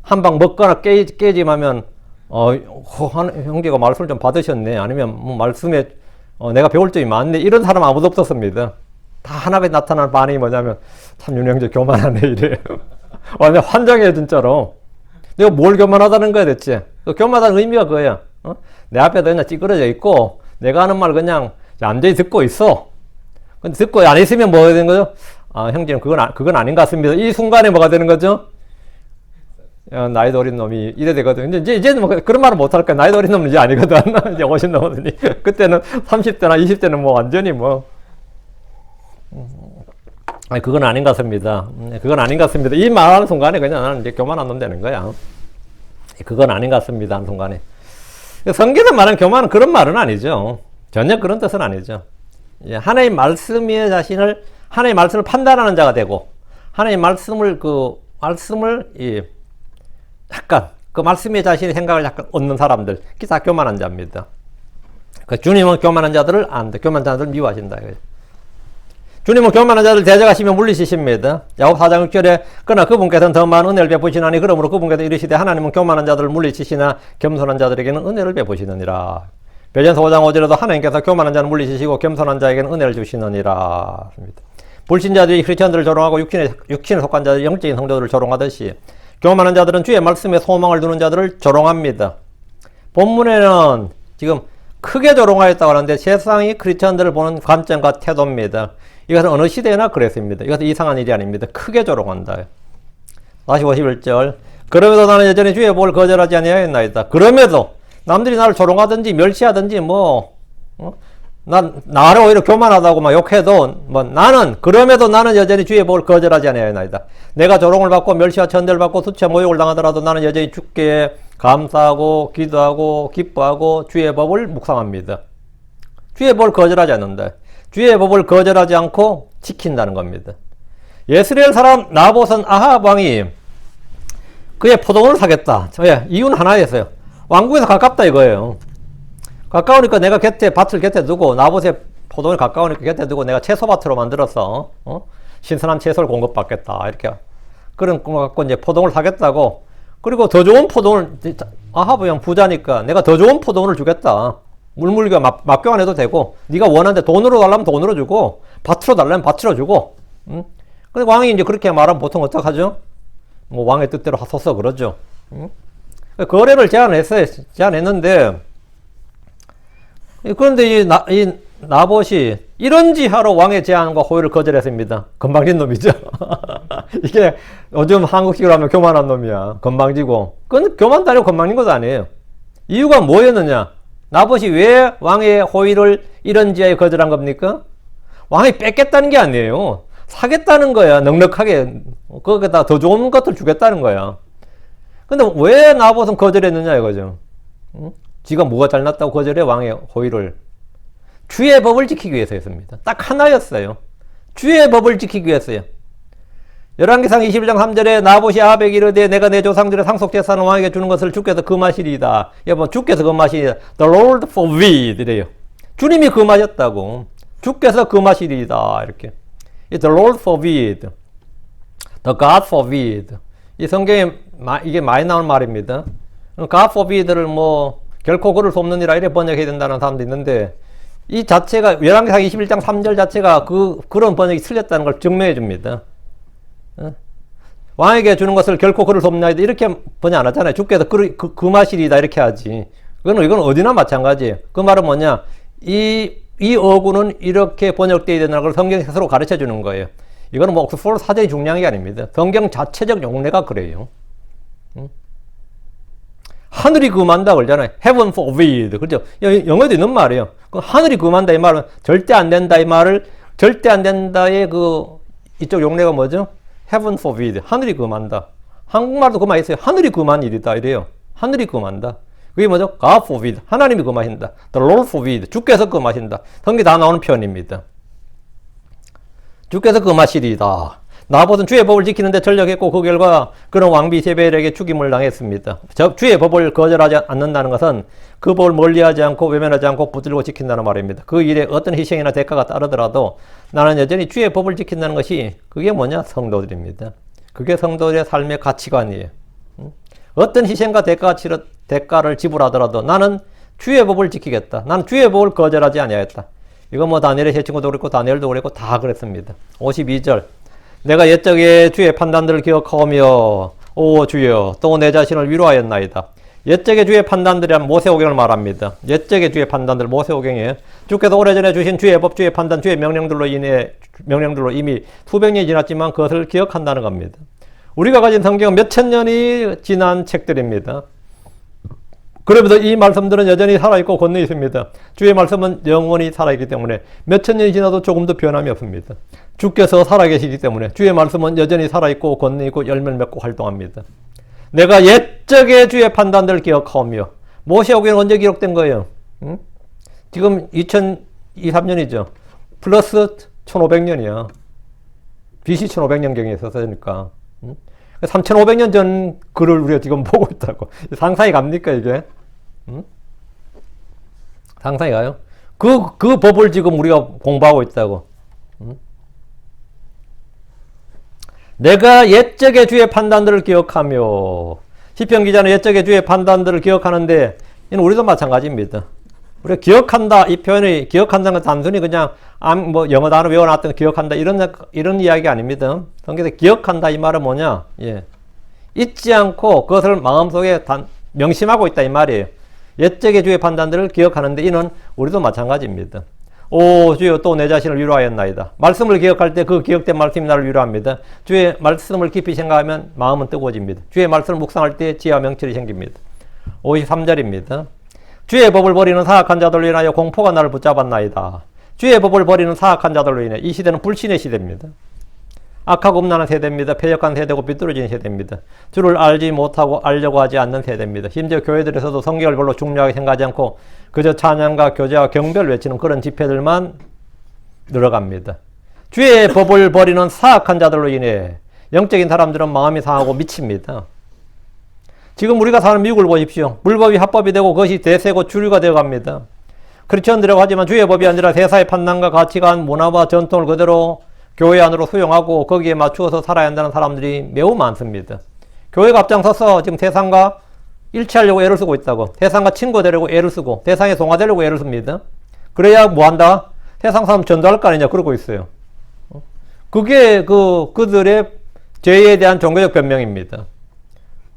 [SPEAKER 1] 한 방 먹거나 깨짐하면 형제가 말씀을 좀 받으셨네. 아니면 뭐 말씀에 내가 배울 점이 많네. 이런 사람 아무도 없었습니다. 다 하나같이 나타나는 반응이 뭐냐면 참 윤영재 교만하네 이래요. 완전 환장해 진짜로. 내가 뭘 교만하다는 거야 대체. 교만하다는 의미가 그거야. 내 앞에도 그냥 찌그러져 있고 내가 하는 말 그냥 앉아 듣고 있어. 근데 듣고 안 있으면 뭐가 되는 거죠? 형제는 그건 아닌 것 같습니다. 이 순간에 뭐가 되는 거죠? 나이도 어린 놈이 이래 되거든. 이제는 뭐 그런 말은 못 할 거야. 나이도 어린 놈은 이제 아니거든. 이제 50 넘었으니. 그때는 30대나 20대는 뭐 완전히 그건 아닌 것 같습니다. 그건 아닌 것 같습니다. 이 말하는 순간에 그냥 나는 이제 교만한 놈 되는 거야. 그건 아닌 것 같습니다. 하는 순간에. 성경에 말하는 교만은 그런 말은 아니죠. 전혀 그런 뜻은 아니죠. 하나님의 말씀의 자신을, 하나님의 말씀을 판단하는 자가 되고, 하나님의 말씀을, 약간, 그 말씀의 자신의 생각을 약간 얻는 사람들, 그게 다 교만한 자입니다. 주님은 교만한 자들을 안다. 교만한 자들을 미워하신다. 주님은 교만한 자들 대적하시며 물리시십니다. 야고보 4장 6절에 그러나 그분께서는 더 많은 은혜를 베푸시나니 그러므로 그분께서 이르시되 하나님은 교만한 자들을 물리치시나 겸손한 자들에게는 은혜를 베푸시느니라. 베드로전서 5장 5절에도 하나님께서 교만한 자는 물리치시고 겸손한 자에게는 은혜를 주시느니라. 불신자들이 크리스천들을 조롱하고 육신에 속한 자들이 영적인 성도들을 조롱하듯이 교만한 자들은 주의 말씀에 소망을 두는 자들을 조롱합니다. 본문에는 지금 크게 조롱하였다고 하는데 세상이 크리스천들을 보는 관점과 태도입니다. 이것은 어느 시대나 그랬습니다. 이것은 이상한 일이 아닙니다. 크게 조롱한다. 다시 51절. 그럼에도 나는 여전히 주의 복을 거절하지 아니하였나이다. 그럼에도 남들이 나를 조롱하든지 멸시하든지 나를 오히려 교만하다고 막 욕해도, 나는, 그럼에도 나는 여전히 주의 복을 거절하지 않아야나이다. 내가 조롱을 받고 멸시와 천대를 받고 수치와 모욕을 당하더라도 나는 여전히 주께 감사하고, 기도하고, 기뻐하고, 주의 법을 묵상합니다. 주의 법을 거절하지 않는다. 주의 법을 거절하지 않고 지킨다는 겁니다. 예스레엘 사람 나봇은 아합 왕이 그의 포도원을 사겠다. 이유는 하나였어요. 왕국에서 가깝다 이거예요. 가까우니까 내가 밭을 곁에 두고, 나봇의 포도원이 가까우니까 곁에 두고 내가 채소밭으로 만들어서, 신선한 채소를 공급받겠다. 이렇게. 그런 거 갖고 이제 포도원을 사겠다고. 그리고 더 좋은 포도원을, 아하브 형 부자니까 내가 더 좋은 포도원을 주겠다. 물물기가 맞교 안 해도 되고, 네가 원하는데 돈으로 달라면 돈으로 주고, 밭으로 달라면 밭으로 주고, 근데 왕이 이제 그렇게 말하면 보통 어떡하죠? 뭐 왕의 뜻대로 하소서 그러죠. 거래를 제안했는데, 그런데 이 나봇이 이런지 하러 왕의 제안과 호의를 거절했습니다. 건방진 놈이죠. 이게 요즘 한국식으로 하면 교만한 놈이야. 건방지고. 그건 교만도 아니고 건방진 것도 아니에요. 이유가 뭐였느냐? 나봇이 왜 왕의 호의를 이런지하에 거절한 겁니까? 왕이 뺏겠다는 게 아니에요. 사겠다는 거야. 넉넉하게. 거기다 더 좋은 것들 주겠다는 거야. 근데 왜 나봇은 거절했느냐 이거죠. 지가 뭐가 잘났다고 거절해? 왕의 호의를. 주의 법을 지키기 위해서였습니다. 딱 하나였어요. 주의 법을 지키기 위해서요. 열왕기상 21장 3절에 나봇이 아합에게 이르되 내가 내 조상들의 상속재산을 왕에게 주는 것을 주께서 금하시리이다. 여러분, 주께서 금하시리이다. The Lord forbid 이래요. 주님이 금하셨다고. 주께서 금하시리이다. 이렇게. The Lord forbid. The God forbid. 이 성경에 이게 많이 나오는 말입니다. God forbid를 결코 그럴 수 없느니라 이래 번역해야 된다는 사람도 있는데, 이 자체가 열왕기상 21장 3절 자체가 그런 번역이 틀렸다는 걸 증명해 줍니다. 왕에게 주는 것을 결코 그럴 수 없느냐 이렇게 번역 안 하잖아요. 주께서 금하시리이다 이렇게 하지. 이건 어디나 마찬가지예요. 그 말은 뭐냐? 이 어구는 이렇게 번역되어야 된다는 걸 성경이 스스로 가르쳐 주는 거예요. 이거는 옥스포드 사전이 중요한 게 아닙니다. 성경 자체적 용례가 그래요. 하늘이 금한다 그러잖아요. Heaven forbid. 그렇죠? 영어에도 있는 말이에요. 하늘이 금한다 이 말은 절대 안 된다 이 말을, 절대 안 된다의 이쪽 용례가 뭐죠? Heaven forbid. 하늘이 금한다. 한국말도 그 말 있어요. 하늘이 금한 일이다 이래요. 하늘이 금한다. 그게 뭐죠? God forbid. 하나님이 금하신다. The Lord forbid. 주께서 금하신다. 성경에 다 나오는 표현입니다. 주께서 금하시리이다. 나봇은 주의 법을 지키는데 전력했고 그 결과 그런 왕비 제벨에게 죽임을 당했습니다. 주의 법을 거절하지 않는다는 것은 그 법을 멀리하지 않고 외면하지 않고 붙들고 지킨다는 말입니다. 그 일에 어떤 희생이나 대가가 따르더라도 나는 여전히 주의 법을 지킨다는 것이, 그게 뭐냐? 성도들입니다. 그게 성도들의 삶의 가치관이에요. 어떤 희생과 대가를 지불하더라도 나는 주의 법을 지키겠다. 나는 주의 법을 거절하지 아니하겠다. 이거 다니엘의 제 친구도 그랬고 다니엘도 그랬고 다 그랬습니다. 52절. 내가 옛적에 주의 판단들을 기억하며 오 주여 또 내 자신을 위로하였나이다. 옛적의 주의 판단들이란 모세오경을 말합니다. 옛적의 주의 판단들 모세오경에 주께서 오래전에 주신 주의 법, 주의 판단, 주의 명령들로 이미 수백 년이 지났지만 그것을 기억한다는 겁니다. 우리가 가진 성경은 몇천 년이 지난 책들입니다. 그러면서 이 말씀들은 여전히 살아있고 권능이 있습니다. 주의 말씀은 영원히 살아있기 때문에 몇천 년이 지나도 조금도 변함이 없습니다. 주께서 살아계시기 때문에 주의 말씀은 여전히 살아있고 권능이 있고 열매를 맺고 활동합니다. 내가 옛적의 주의 판단들을 기억하며, 모세오경은 언제 기록된 거예요? 지금 2023년이죠. 플러스 1500년이야. BC 1500년경에 있었으니까. 3500년 전 글을 우리가 지금 보고 있다고. 상상이 갑니까, 이게? 상상이 가요? 그 법을 지금 우리가 공부하고 있다고. 내가 옛적의 주의 판단들을 기억하며, 시편 기자는 옛적의 주의 판단들을 기억하는데, 이는 우리도 마찬가지입니다. 우리가 기억한다, 이 표현이, 기억한다는 건 단순히 그냥, 영어 단어 외워놨던 기억한다, 이런 이야기 아닙니다. 성경에서 기억한다, 이 말은 뭐냐? 예. 잊지 않고 그것을 마음속에 명심하고 있다, 이 말이에요. 옛적의 주의 판단들을 기억하는데, 이는 우리도 마찬가지입니다. 오, 주여 또 내 자신을 위로하였나이다. 말씀을 기억할 때 그 기억된 말씀이 나를 위로합니다. 주의 말씀을 깊이 생각하면 마음은 뜨거워집니다. 주의 말씀을 묵상할 때 지혜와 명철이 생깁니다. 53절입니다. 주의 법을 버리는 사악한 자들로 인하여 공포가 나를 붙잡았나이다. 주의 법을 버리는 사악한 자들로 인해 이 시대는 불신의 시대입니다. 악하고 음란한 세대입니다. 패역한 세대고 비뚤어진 세대입니다. 주를 알지 못하고 알려고 하지 않는 세대입니다. 심지어 교회들에서도 성경을 별로 중요하게 생각하지 않고 그저 찬양과 교제와 경배를 외치는 그런 집회들만 늘어갑니다. 주의 법을 버리는 사악한 자들로 인해 영적인 사람들은 마음이 상하고 미칩니다. 지금 우리가 사는 미국을 보십시오. 불법이 합법이 되고 그것이 대세고 주류가 되어갑니다. 크리스천들이라고 하지만 주의 법이 아니라 세상의 판단과 가치관, 문화와 전통을 그대로 교회 안으로 수용하고 거기에 맞추어서 살아야 한다는 사람들이 매우 많습니다. 교회가 앞장서서 지금 세상과 일치하려고 애를 쓰고 있다고. 세상과 친구 되려고 애를 쓰고 세상에 동화되려고 애를 씁니다. 그래야 뭐 한다? 세상 사람 전도할 거 아니냐 그러고 있어요. 그게 그들의 죄에 대한 종교적 변명입니다.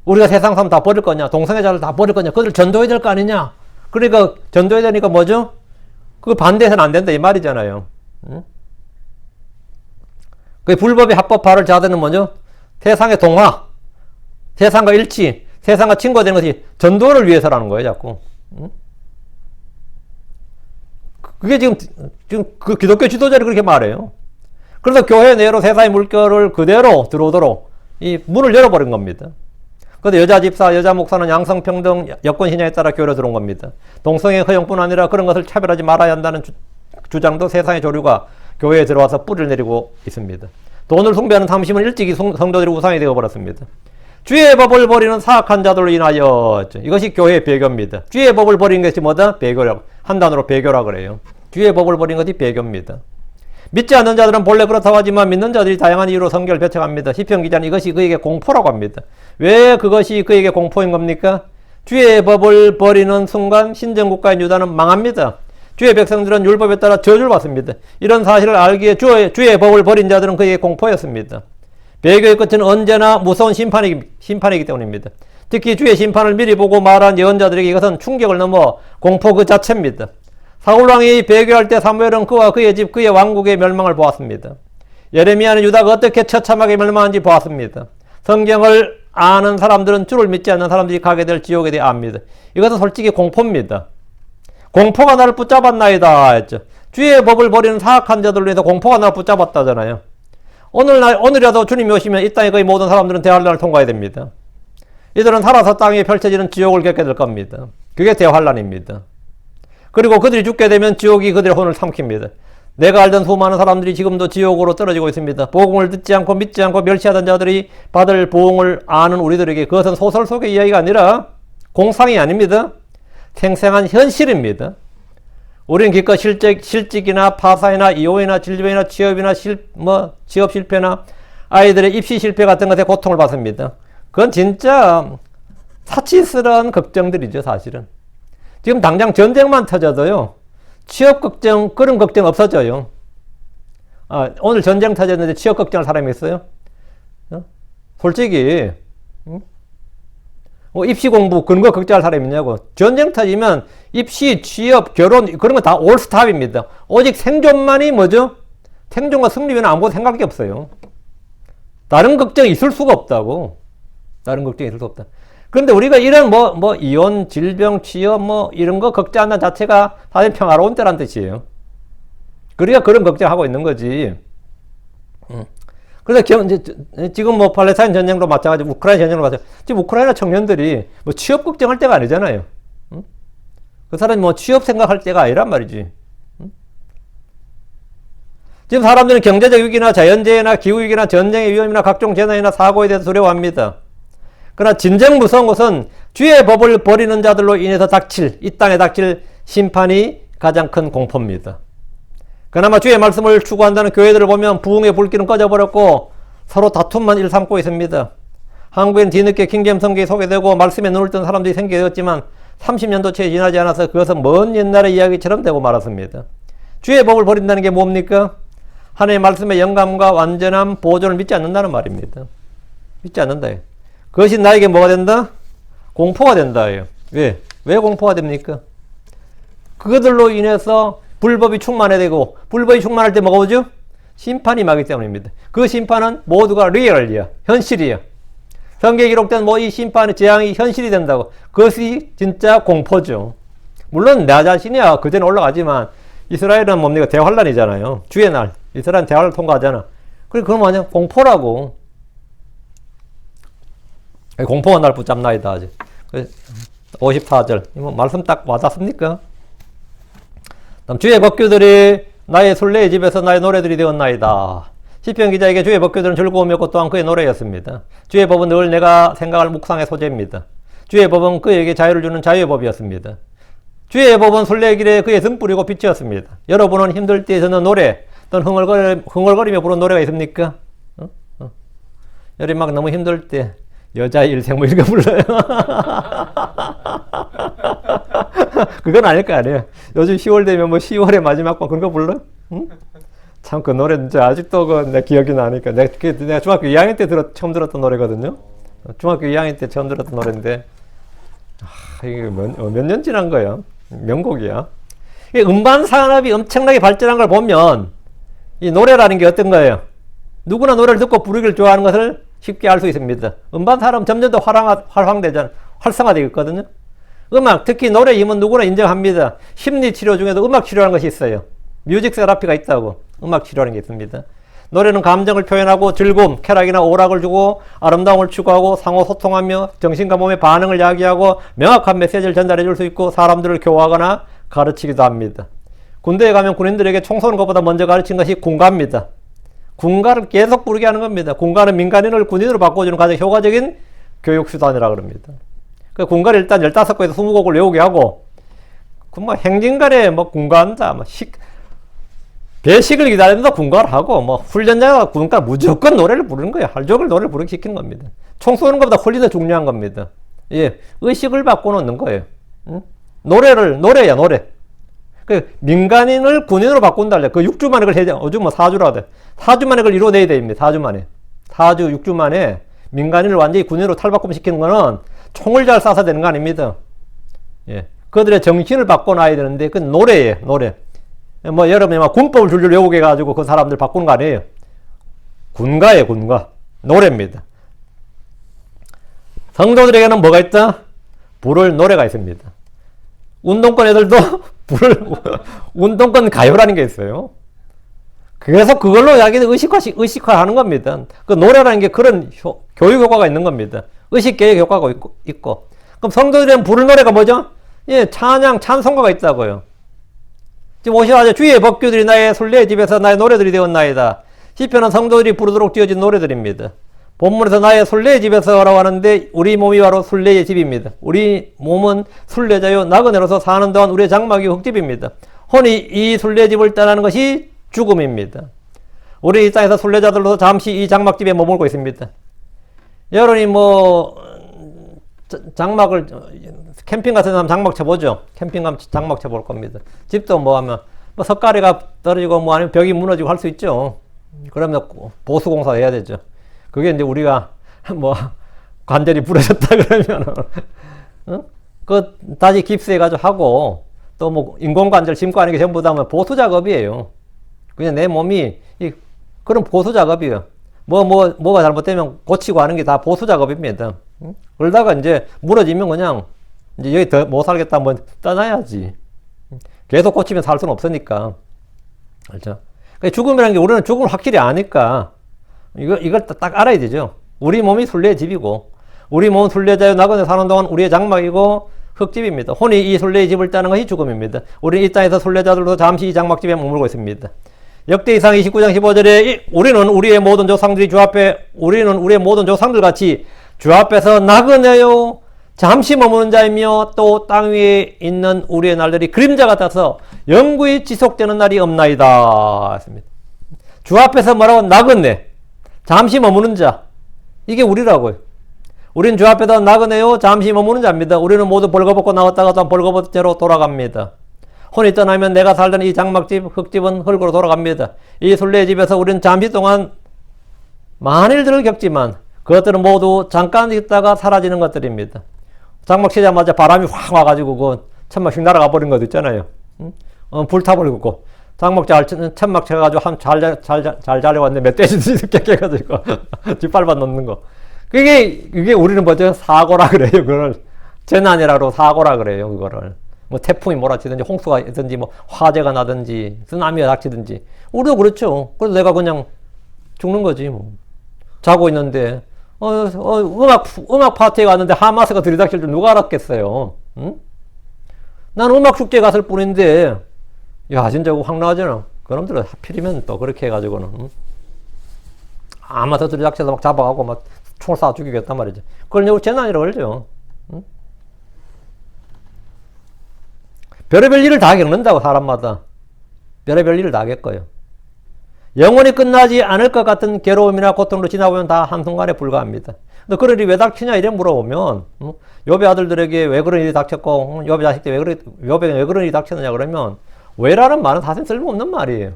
[SPEAKER 1] 우리가 세상 사람 다 버릴 거냐? 동성애자를 다 버릴 거냐? 그들 전도해야 될 거 아니냐? 그러니까 전도해야 되니까 뭐죠? 그거 반대해서는 안 된다 이 말이잖아요. 그 불법이 합법화를 자들은 뭐죠? 세상의 동화, 세상과 일치, 세상과 친구가 되는 것이 전도를 위해서라는 거예요, 자꾸. 그게 지금 그 기독교 지도자들이 그렇게 말해요. 그래서 교회 내로 세상의 물결을 그대로 들어오도록 이 문을 열어버린 겁니다. 그런데 여자 집사, 여자 목사는 양성평등 여건신앙에 따라 교회로 들어온 겁니다. 동성애 허용뿐 아니라 그런 것을 차별하지 말아야 한다는 주장도 세상의 조류가 교회에 들어와서 뿌리를 내리고 있습니다. 돈을 숭배하는 탐심은 일찍이 성도들의 우상이 되어버렸습니다. 주의 법을 버리는 사악한 자들로 인하여 이것이 교회의 배교입니다. 주의 법을 버리는 것이 뭐다? 배교라고. 한 단어로 배교라 그래요. 주의 법을 버리는 것이 배교입니다. 믿지 않는 자들은 본래 그렇다고 하지만 믿는 자들이 다양한 이유로 성경을 배척합니다. 시편 기자는 이것이 그에게 공포라고 합니다. 왜 그것이 그에게 공포인 겁니까? 주의 법을 버리는 순간 신정국가인 유다는 망합니다. 주의 백성들은 율법에 따라 저주를 받습니다. 이런 사실을 알기에 주의 법을 버린 자들은 그에게 공포였습니다. 배교의 끝은 언제나 무서운 심판이기 때문입니다. 특히 주의 심판을 미리 보고 말한 예언자들에게 이것은 충격을 넘어 공포 그 자체입니다. 사울왕이 배교할 때 사무엘은 그와 그의 집 그의 왕국의 멸망을 보았습니다. 예레미야는 유다가 어떻게 처참하게 멸망한지 보았습니다. 성경을 아는 사람들은 주를 믿지 않는 사람들이 가게 될 지옥에 대해 압니다. 이것은 솔직히 공포입니다. 공포가 나를 붙잡았나이다 했죠. 주의 법을 버리는 사악한 자들로 인해서 공포가 나를 붙잡았다잖아요. 오늘이라도 주님이 오시면 이 땅의 거의 모든 사람들은 대환란을 통과해야 됩니다. 이들은 살아서 땅에 펼쳐지는 지옥을 겪게 될 겁니다. 그게 대환란입니다. 그리고 그들이 죽게 되면 지옥이 그들의 혼을 삼킵니다. 내가 알던 수많은 사람들이 지금도 지옥으로 떨어지고 있습니다. 복음을 듣지 않고 믿지 않고 멸시하던 자들이 받을 보응을 아는 우리들에게 그것은 소설 속의 이야기가 아니라 공상이 아닙니다. 생생한 현실입니다. 우리는 기껏 실직이나 파산이나 이혼이나 질병이나 취업이나 취업 실패나 아이들의 입시 실패 같은 것에 고통을 받습니다. 그건 진짜 사치스러운 걱정들이죠, 사실은. 지금 당장 전쟁만 터져도요, 취업 걱정, 그런 걱정 없어져요. 오늘 전쟁 터졌는데 취업 걱정할 사람이 있어요? 솔직히, 입시 공부, 그런 거 걱정할 사람이 있냐고. 전쟁 터지면 입시, 취업, 결혼, 그런 거 다 올스탑입니다. 오직 생존만이 뭐죠? 생존과 승리 외에는 아무것도 생각할 게 없어요. 다른 걱정이 있을 수가 없다고. 다른 걱정이 있을 수 없다. 그런데 우리가 이런 이혼, 질병, 취업, 이런 거 걱정하는 자체가 사실 평화로운 때란 뜻이에요. 그러니까 그런 걱정하고 있는 거지. 그래서 지금 팔레스타인 전쟁도 마찬가지고 우크라이나 전쟁도 마찬가지고 지금 우크라이나 청년들이 취업 걱정할 때가 아니잖아요. 그 사람이 취업 생각할 때가 아니란 말이지. 지금 사람들은 경제적 위기나 자연재해나 기후위기나 전쟁의 위험이나 각종 재난이나 사고에 대해서 두려워합니다. 그러나 진정 무서운 것은 주의 법을 버리는 자들로 인해서 이 땅에 닥칠 심판이 가장 큰 공포입니다. 그나마 주의 말씀을 추구한다는 교회들을 보면 부흥의 불길은 꺼져버렸고 서로 다툼만 일삼고 있습니다. 한국엔 뒤늦게 킹제임스 성경이 소개되고 말씀에 눈을 뜬 사람들이 생기게 되었지만 30년도 채 지나지 않아서 그것은 먼 옛날의 이야기처럼 되고 말았습니다. 주의 법을 버린다는 게 뭡니까? 하나님의 말씀의 영감과 완전한 보존을 믿지 않는다는 말입니다. 믿지 않는다. 그것이 나에게 뭐가 된다? 공포가 된다. 왜? 왜 공포가 됩니까? 그것들로 인해서 불법이 충만해야 되고, 불법이 충만할 때 뭐가 오죠? 심판이 임하기 때문입니다. 그 심판은 모두가 리얼이야. 현실이야. 성경에 기록된 이 심판의 재앙이 현실이 된다고. 그것이 진짜 공포죠. 물론 내 자신이야 그전에 올라가지만 이스라엘은 뭡니까? 대환란이잖아요. 주의 날. 이스라엘은 대환란을 통과하잖아. 그럼 뭐냐? 공포라고. 공포가 날 붙잡나이다. 아직. 54절. 뭐 말씀 딱 와닿습니까? 다음 주의 법규들이 나의 순례의 집에서 나의 노래들이 되었나이다. 시편 기자에게 주의 법규들은 즐거움이었고 또한 그의 노래였습니다. 주의 법은 늘 내가 생각할 묵상의 소재입니다. 주의 법은 그에게 자유를 주는 자유의 법이었습니다. 주의 법은 순례의 길에 그의 등불이고 빛이었습니다. 여러분은 힘들 때 저는 노래 또는 흥얼거리며 부른 노래가 있습니까? 여러분 막 너무 힘들 때 여자의 일생 뭐 이런 거 불러요. 그건 아닐 거 아니에요. 요즘 10월 되면 뭐 10월의 마지막 번 그런 거 불러? 응? 참 그 노래 진짜 아직도 내 기억이 나니까 내가 중학교 2학년 때 처음 들었던 노래거든요. 중학교 2학년 때 처음 들었던 노래인데 이게 몇 년 지난 거야? 명곡이야. 음반 산업이 엄청나게 발전한 걸 보면 이 노래라는 게 어떤 거예요? 누구나 노래를 듣고 부르기를 좋아하는 것을 쉽게 알 수 있습니다. 음반 산업 점점 더 활성화되고 있거든요. 음악, 특히 노래 힘은 누구나 인정합니다. 심리 치료 중에도 음악 치료라는 것이 있어요. 뮤직 세라피가 있다고. 음악 치료라는 게 있습니다. 노래는 감정을 표현하고 즐거움, 쾌락이나 오락을 주고 아름다움을 추구하고 상호 소통하며 정신과 몸의 반응을 야기하고 명확한 메시지를 전달해 줄 수 있고 사람들을 교화하거나 가르치기도 합니다. 군대에 가면 군인들에게 총 쏘는 것보다 먼저 가르친 것이 군가입니다. 군가를 계속 부르게 하는 겁니다. 군가는 민간인을 군인으로 바꿔주는 가장 효과적인 교육수단이라고 합니다. 그 군가를 일단 15곡에서 20곡을 외우게 하고, 그 뭐 행진간에 뭐 군가한다, 뭐 배식을 기다리면서 군가를 하고, 뭐 훈련자가 군가 무조건 노래를 부르는 거예요. 하루 종일 노래를 부르게 시키는 겁니다. 총 쏘는 것보다 훨씬 더 중요한 겁니다. 예, 의식을 바꿔놓는 거예요. 응? 노래야, 노래. 그 민간인을 군인으로 바꾼다. 그 6주 만에 그걸 해야 요즘 뭐 4주라 하대. 4주 만에 그걸 이뤄내야 됩니다. 4주 만에. 4주, 6주 만에 민간인을 완전히 군인으로 탈바꿈 시키는 거는 총을 잘 쏴서 되는 거 아닙니다. 예. 그들의 정신을 바꿔놔야 되는데, 그건 노래예요, 노래. 뭐, 여러분이 막 군법을 줄줄 외우게 해가지고 그 사람들 바꾸는 거 아니에요. 군가예요, 군가. 노래입니다. 성도들에게는 뭐가 있다? 부를 노래가 있습니다. 운동권 애들도 운동권 가요라는 게 있어요. 그래서 그걸로 자기들 의식화하는 겁니다. 그 노래라는 게 그런 교육 효과가 있는 겁니다. 의식교육 효과가 있고. 그럼 성도들은 부를 노래가 뭐죠? 예, 찬양, 찬송가가 있다고요. 지금 오시와서 주의 법규들이 나의 순례의 집에서 나의 노래들이 되었나이다. 시편은 성도들이 부르도록 지어진 노래들입니다. 본문에서 나의 순례의 집에서라고 하는데 우리 몸이 바로 순례의 집입니다. 우리 몸은 순례자요 나그네로서 사는 동안 우리의 장막이 흙집입니다. 혼이 이 순례의 집을 떠나는 것이 죽음입니다. 우리 이 땅에서 순례자들로서 잠시 이 장막집에 머물고 있습니다. 여러분이 뭐 장막을 캠핑 같은 사람 장막 쳐보죠. 캠핑 가면 장막 쳐볼 겁니다. 집도 뭐 하면 뭐 석가래가 떨어지고 뭐 아니면 벽이 무너지고 할 수 있죠. 그러면 보수공사 해야 되죠. 그게 이제 우리가 뭐 관절이 부러졌다 그러면 그 다시 깁스해가지고 하고 또 뭐 인공관절 심고 하는 게 전부 다 보수 작업이에요. 그냥 내 몸이 그런 보수 작업이에요. 뭐가 잘못되면 고치고 하는 게 다 보수 작업입니다. 그러다가 이제 무너지면 그냥 이제 여기 더 못 살겠다 한번 떠나야지. 계속 고치면 살 수는 없으니까. 그렇죠? 그러니까 죽음이라는 게 우리는 죽음을 확실히 아니까 이걸 딱 알아야 되죠. 우리 몸이 순례의 집이고, 우리 몸은 순례자여 나그네 사는 동안 우리의 장막이고 흙집입니다. 혼이 이 순례의 집을 떠나는 것이 죽음입니다. 우리는 이 땅에서 순례자들로 잠시 이 장막집에 머물고 있습니다. 역대기상 29장 15절에 우리는 우리의 모든 조상들 같이 주 앞에서 나그네요 잠시 머무는 자이며 또 땅 위에 있는 우리의 날들이 그림자 같아서 영구히 지속되는 날이 없나이다 했습니다. 주 앞에서 뭐라고? 나그네, 잠시 머무는 자. 이게 우리라고요. 우린 주 앞에서 나그네요 잠시 머무는 자입니다. 우리는 모두 벌거벗고 나왔다가 또 벌거벗은 채로 돌아갑니다. 혼이 떠나면 내가 살던 이 장막집, 흙집은 흙으로 돌아갑니다. 이 순례의 집에서 우리는 잠시 동안 많은 일들을 겪지만 그것들은 모두 잠깐 있다가 사라지는 것들입니다. 장막 치자마자 바람이 확 와가지고 그 천막 휙 날아가 버린 것도 있잖아요. 불타버리고 천막 쳐가지고 잘 자려왔는데 멧돼지들이 깨가지고 뒷발만 넣는 거. 그게 우리는 뭐죠? 사고라 그래요. 그걸 재난이라고 사고라 그래요. 그거를 뭐 태풍이 몰아치든지 홍수가 있든지 뭐 화재가 나든지 쓰나미가 닥치든지 우리도 그렇죠. 그래서 내가 그냥 죽는 거지 뭐. 자고 있는데 음악 파티에 갔는데 하마스가 들이닥칠 줄 누가 알았겠어요. 응? 난 음악 축제에 갔을 뿐인데 야 진짜 확 나가잖아. 그놈들은 하필이면 또 그렇게 해가지고는 응? 하마스 들이닥쳐서 막 잡아가고 막 총을 쏴 죽이겠단 말이지. 그걸 내가 재난이라고 그러죠. 응? 별의별 일을 다 겪는다고 사람마다. 별의별 일을 다 겪어요. 영원히 끝나지 않을 것 같은 괴로움이나 고통으로 지나보면 다 한순간에 불과합니다. 근데 그런 일이 왜 닥치냐 이래 물어보면 욥의 아들들에게 왜 그런 일이 닥쳤고 욥의 자식들 욥에게 왜 그런 일이 닥쳤느냐 그러면 왜라는 말은 사실 쓸모없는 말이에요.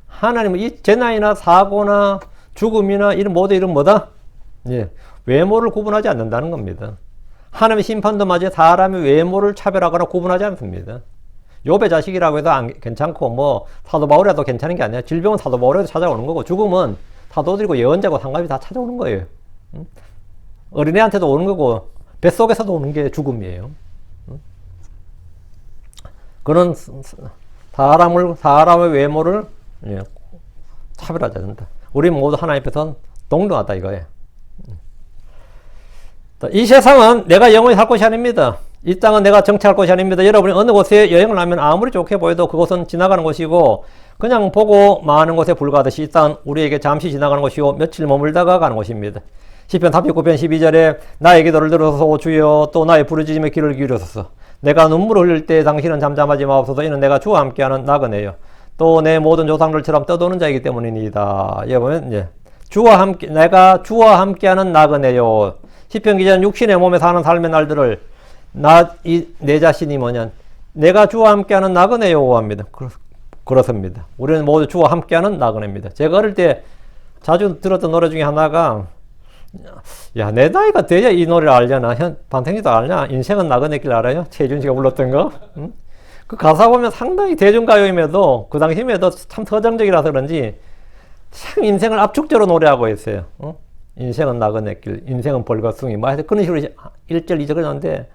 [SPEAKER 1] 하나님은 이 재난이나 사고나 죽음이나 이런 모든 일은 뭐다? 예, 외모를 구분하지 않는다는 겁니다. 하나님의 심판도 맞이 사람의 외모를 차별하거나 구분하지 않습니다. 욥의 자식이라고 해도 괜찮고 뭐 사도 바울이라도 괜찮은 게 아니라 질병은 사도 바울에도 찾아오는 거고 죽음은 사도들이고 예언자고 상관이 다 찾아오는 거예요. 어린애한테도 오는 거고 뱃속에서도 오는 게 죽음이에요. 그런 사람의 외모를 차별하지 않는다. 우리 모두 하나님 앞에서는 동등하다 이거예요. 이 세상은 내가 영원히 살 곳이 아닙니다. 이 땅은 내가 정착할 곳이 아닙니다. 여러분이 어느 곳에 여행을 하면 아무리 좋게 보여도 그곳은 지나가는 곳이고 그냥 보고 마는 곳에 불과하듯이 이 땅은 우리에게 잠시 지나가는 곳이고 며칠 머물다가 가는 곳입니다. 시편 39편 12절에 나의 기도를 들어서 주여 또 나의 부르짖음에 귀를 기울여소서. 내가 눈물을 흘릴 때 당신은 잠잠하지 마옵소서. 이는 내가 주와 함께하는 나그네요. 또 내 모든 조상들처럼 떠도는 자이기 때문이니이다. 여러분 내가 주와 함께하는 나그네요. 시편 기자는 육신의 몸에 사는 삶의 날들을 내 자신이 뭐냐 내가 주와 함께하는 나그네요 합니다. 그렇습니다. 우리는 모두 주와 함께하는 나그네입니다. 제가 어릴 때 자주 들었던 노래 중에 하나가 야 내 나이가 돼야 이 노래를 알려나 반탱이도 알냐 인생은 나그네길 알아요? 최준 씨가 불렀던 거. 응? 그 가사 보면 상당히 대중가요임에도 그 당시에도 참 서정적이라서 그런지 참 인생을 압축적으로 노래하고 있어요. 응? 인생은 나그네길, 인생은 벌거숭이, 뭐 그런 식으로 1절, 2절 그러는데,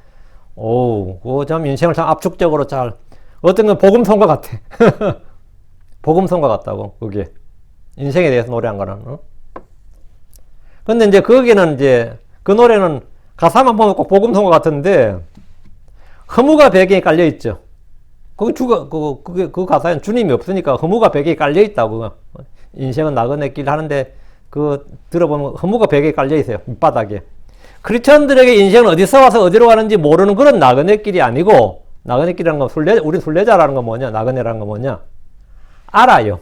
[SPEAKER 1] 그거 참 인생을 참 압축적으로 잘, 어떤 건 복음성과 같아. 복음성과 같다고, 그게. 인생에 대해서 노래한 거는. 근데 이제 거기는 그 노래는 가사만 보면 꼭 복음성과 같은데, 허무가 배경에 깔려있죠. 그 가사에는 주님이 없으니까 허무가 배경에 깔려있다고. 인생은 나그네길 하는데, 들어보면 허무가 벽에 깔려있어요. 밑바닥에. 크리스천들에게 인생은 어디서 와서 어디로 가는지 모르는 그런 나그네길이 아니고, 나그네길이라는 건 우리 순례자라는 건 뭐냐? 나그네라는 건 뭐냐? 알아요.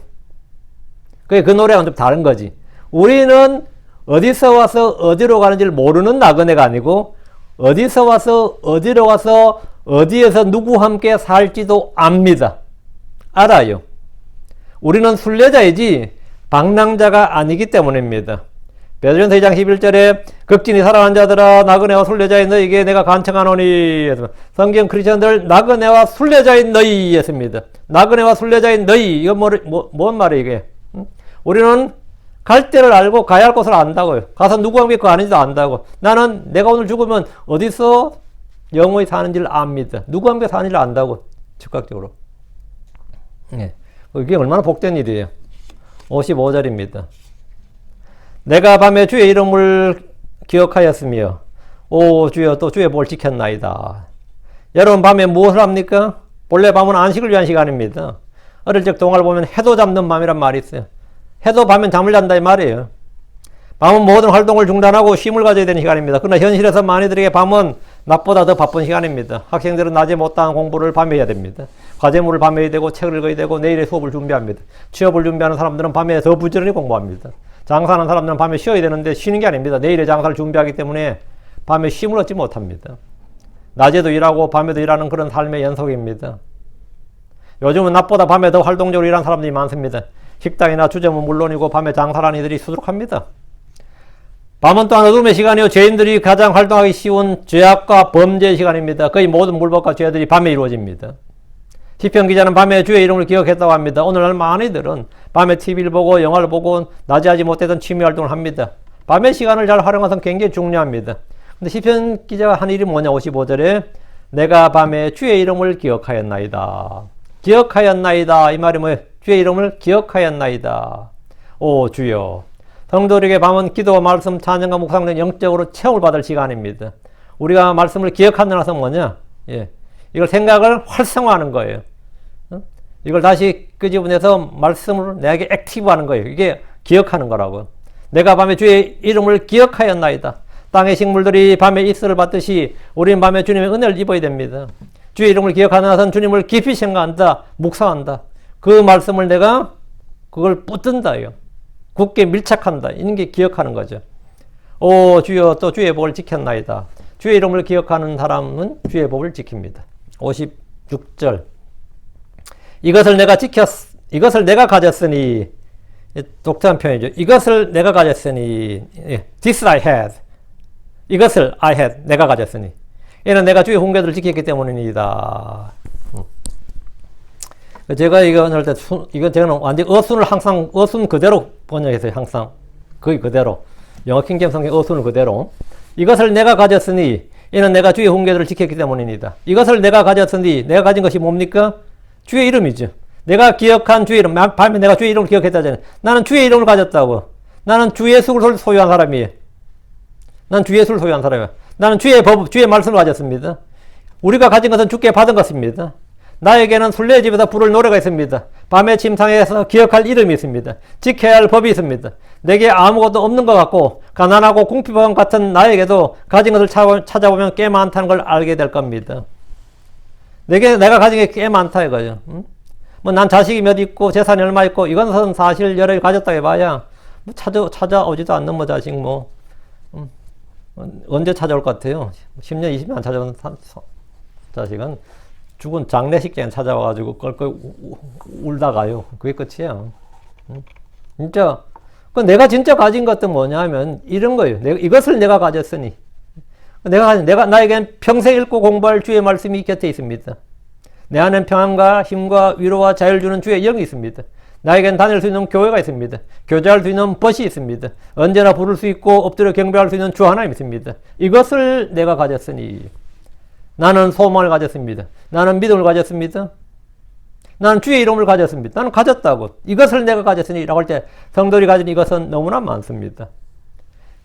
[SPEAKER 1] 그 노래랑 좀 다른 거지. 우리는 어디서 와서 어디로 가는지를 모르는 나그네가 아니고, 어디서 와서 어디로 가서 어디에서 누구와 함께 살지도 압니다. 알아요. 우리는 순례자이지, 방랑자가 아니기 때문입니다. 베드로전서 2장 11절에 극진히 사랑하는 자들아 나그네와 순례자인 너희에게 내가 간청하노니 성경 크리스천들 나그네와 순례자인 너희 했습니다. 나그네와 순례자인 너희 이건 뭔 말이에요 이게? 우리는 갈 데를 알고 가야 할 곳을 안다고요. 가서 누구와 함께 그 아닌지도 안다고. 나는 내가 오늘 죽으면 어디서 영원히 사는지를 압니다. 누구와 함께 사는지를 안다고 즉각적으로. 이게 얼마나 복된 일이에요. 55절입니다. 내가 밤에 주의 이름을 기억하였으며 오 주여 또 주의 복을 지켰나이다. 여러분 밤에 무엇을 합니까? 본래 밤은 안식을 위한 시간입니다. 어릴 적 동화를 보면 해도 잡는 밤이란 말이 있어요. 해도 밤엔 잠을 잔다 이 말이에요. 밤은 모든 활동을 중단하고 쉼을 가져야 되는 시간입니다. 그러나 현실에서 많이들에게 밤은 낮보다 더 바쁜 시간입니다. 학생들은 낮에 못다한 공부를 밤에 해야 됩니다. 과제물을 밤에 해야 되고 책을 읽어야 되고 내일의 수업을 준비합니다. 취업을 준비하는 사람들은 밤에 더 부지런히 공부합니다. 장사하는 사람들은 밤에 쉬어야 되는데 쉬는 게 아닙니다. 내일의 장사를 준비하기 때문에 밤에 쉼을 얻지 못합니다. 낮에도 일하고 밤에도 일하는 그런 삶의 연속입니다. 요즘은 낮보다 밤에 더 활동적으로 일하는 사람들이 많습니다. 식당이나 주점은 물론이고 밤에 장사하는 이들이 수두룩합니다. 밤은 또한 어둠의 시간이요 죄인들이 가장 활동하기 쉬운 죄악과 범죄의 시간입니다. 거의 모든 불법과 죄들이 밤에 이루어집니다. 시편 기자는 밤에 주의 이름을 기억했다고 합니다. 오늘날 많이들은 밤에 TV를 보고 영화를 보고 낮에 하지 못했던 취미 활동을 합니다. 밤의 시간을 잘 활용하는 굉장히 중요합니다. 근데 시편 기자가 한 일이 뭐냐 55절에 내가 밤에 주의 이름을 기억하였나이다. 기억하였나이다. 이 말이 뭐예요? 주의 이름을 기억하였나이다. 오 주여. 성도들에게 밤은 기도와 말씀, 찬양과 묵상 등 영적으로 체험을 받을 시간입니다. 우리가 말씀을 기억하는 것은 뭐냐? 예. 이걸 생각을 활성화하는 거예요. 이걸 다시 끄집어내서 말씀을 내게 액티브하는 거예요. 이게 기억하는 거라고. 내가 밤에 주의 이름을 기억하였나이다. 땅의 식물들이 밤에 이슬을 받듯이 우리는 밤에 주님의 은혜를 입어야 됩니다. 주의 이름을 기억하는 것은 주님을 깊이 생각한다, 묵상한다. 그 말씀을 내가 그걸 붙든다요. 굳게 밀착한다. 이런 게 기억하는 거죠. 오 주여 또 주의 법을 지켰나이다. 주의 이름을 기억하는 사람은 주의 법을 지킵니다. 56절 이것을 내가 가졌으니 독특한 표현이죠. 이것을 내가 가졌으니 This I had 이것을 I had 내가 가졌으니 이는 내가 주의 훈계들을 지켰기 때문입니다. 제가 이거 할 때 이거 저는 완전 어순을 항상 어순 그대로 번역했어요. 항상 거의 그대로 영어 킹제임스 성경 어순을 그대로 이것을 내가 가졌으니 이는 내가 주의 훈계들을 지켰기 때문입니다. 이것을 내가 가졌으니 내가 가진 것이 뭡니까? 주의 이름이죠. 내가 기억한 주의 이름. 밤에 내가 주의 이름을 기억했다잖아요. 나는 주의 이름을 가졌다고. 나는 주 예수를 소유한 사람이에요. 난 주 예수를 소유한 사람이에요. 나는 주의 법, 주의 말씀을 가졌습니다. 우리가 가진 것은 주께 받은 것입니다. 나에게는 순례의 집에서 부를 노래가 있습니다. 밤의 침상에서 기억할 이름이 있습니다. 지켜야 할 법이 있습니다. 내게 아무것도 없는 것 같고 가난하고 궁핍한 같은 나에게도 가진 것을 찾아보면 꽤 많다는 걸 알게 될 겁니다. 내가 가진 게 꽤 많다 이거죠. 뭐 난 자식이 몇 있고 재산이 얼마 있고 이건 사실 여러 개 가졌다 해봐야 뭐 찾아오지도 않는 뭐 자식 뭐 언제 찾아올 것 같아요? 10년 20년 안 찾아오는 자식은 죽은 장례식장에 찾아와가지고 껄껄 울다가요. 그게 끝이야. 진짜 내가 진짜 가진 것도 뭐냐 하면 이런 거예요. 이것을 내가 가졌으니 나에겐 평생 읽고 공부할 주의 말씀이 곁에 있습니다. 내 안엔 평안과 힘과 위로와 자유를 주는 주의 영이 있습니다. 나에겐 다닐 수 있는 교회가 있습니다. 교제할 수 있는 벗이 있습니다. 언제나 부를 수 있고 엎드려 경배할 수 있는 주 하나님 있습니다. 이것을 내가 가졌으니 나는 소망을 가졌습니다. 나는 믿음을 가졌습니다. 나는 주의 이름을 가졌습니다. 나는 가졌다고. 이것을 내가 가졌으니 라고 할 때 성도들이 가진 이것은 너무나 많습니다.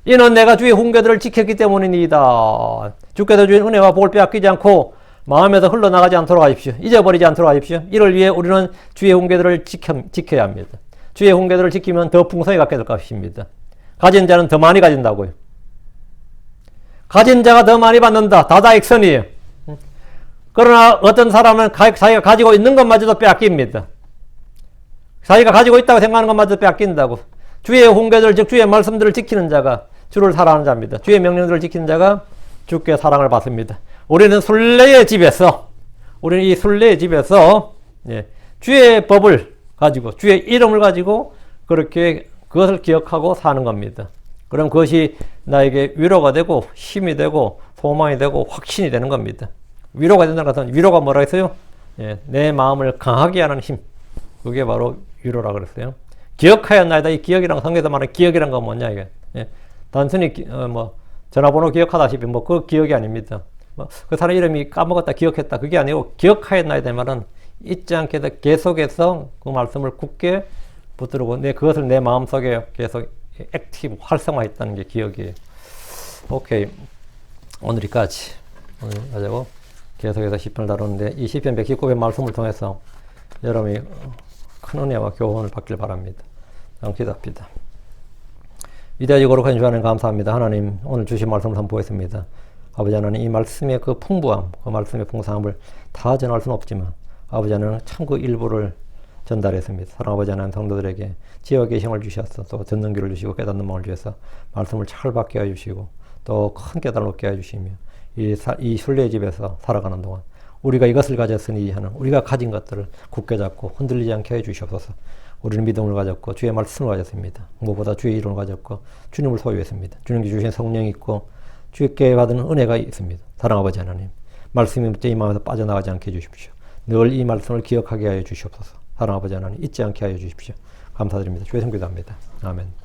[SPEAKER 1] 이는 내가 주의 훈계들을 지켰기 때문이니이다. 주께서 주신 은혜와 복을 빼앗기지 않고 마음에서 흘러나가지 않도록 하십시오. 잊어버리지 않도록 하십시오. 이를 위해 우리는 주의 훈계들을 지켜야 합니다. 주의 훈계들을 지키면 더 풍성히 갖게 될 것입니다. 가진 자는 더 많이 가진다고요. 가진 자가 더 많이 받는다. 다다익선이에요. 그러나 어떤 사람은 자기가 가지고 있는 것마저도 빼앗깁니다. 자기가 가지고 있다고 생각하는 것마저도 빼앗긴다고. 주의 훈계들, 즉 주의 말씀들을 지키는 자가 주를 사랑하는 자입니다. 주의 명령들을 지키는 자가 주께 사랑을 받습니다. 우리는 순례의 집에서 주의 법을 가지고 주의 이름을 가지고 그렇게 그것을 기억하고 사는 겁니다. 그럼 그것이 나에게 위로가 되고 힘이 되고 소망이 되고 확신이 되는 겁니다. 위로가 된다는 것은 위로가 뭐라 했어요? 내 마음을 강하게 하는 힘. 그게 바로 위로라 그랬어요. 기억하였나이다. 이 기억이란 성경에서 말하는 기억이란 건 뭐냐 이게. 단순히 전화번호 기억하다시피 그 기억이 아닙니다. 그 사람 이름이 까먹었다 기억했다 그게 아니고 기억하였나이다 이 말은 잊지 않게 계속해서 그 말씀을 굳게 붙들고 그것을 내 마음속에 계속 액티브 활성화했다는 게 기억이에요. 오케이, 오늘 여기까지. 오늘 가지고 계속해서 시편을 다루는데 이 시편 119편 말씀을 통해서 여러분이 큰 은혜와 교훈을 받길 바랍니다. 기도합니다. 위대하고 거룩한 주 하나님 감사합니다. 하나님 오늘 주신 말씀을 한번 보겠습니다. 아버지 하나님 이 말씀의 그 풍부함, 그 말씀의 풍성함을 다 전할 수는 없지만 아버지 하나님 참 그 일부를 전달했습니다. 사랑 아버지 하나님 성도들에게 지혜와 힘을 주셔서 또 듣는 귀를 주시고 깨닫는 마음을 주셔서 말씀을 잘 받게 해주시고 또 큰 깨달음을 얻게 해주시며 이 순례의 집에서 살아가는 동안 우리가 이것을 가졌으니 하는 우리가 가진 것들을 굳게 잡고 흔들리지 않게 해주시옵소서. 우리는 믿음을 가졌고 주의 말씀을 가졌습니다. 무엇보다 주의 이름을 가졌고 주님을 소유했습니다. 주님께 주신 성령이 있고 주께 받은 은혜가 있습니다. 사랑 아버지 하나님 말씀이 이 마음에서 빠져나가지 않게 해주십시오. 늘 이 말씀을 기억하게 하여 주시옵소서. 사랑 아버지 하나님 잊지 않게 하여 주십시오. 감사드립니다. 주의 성기도합니다. 아멘.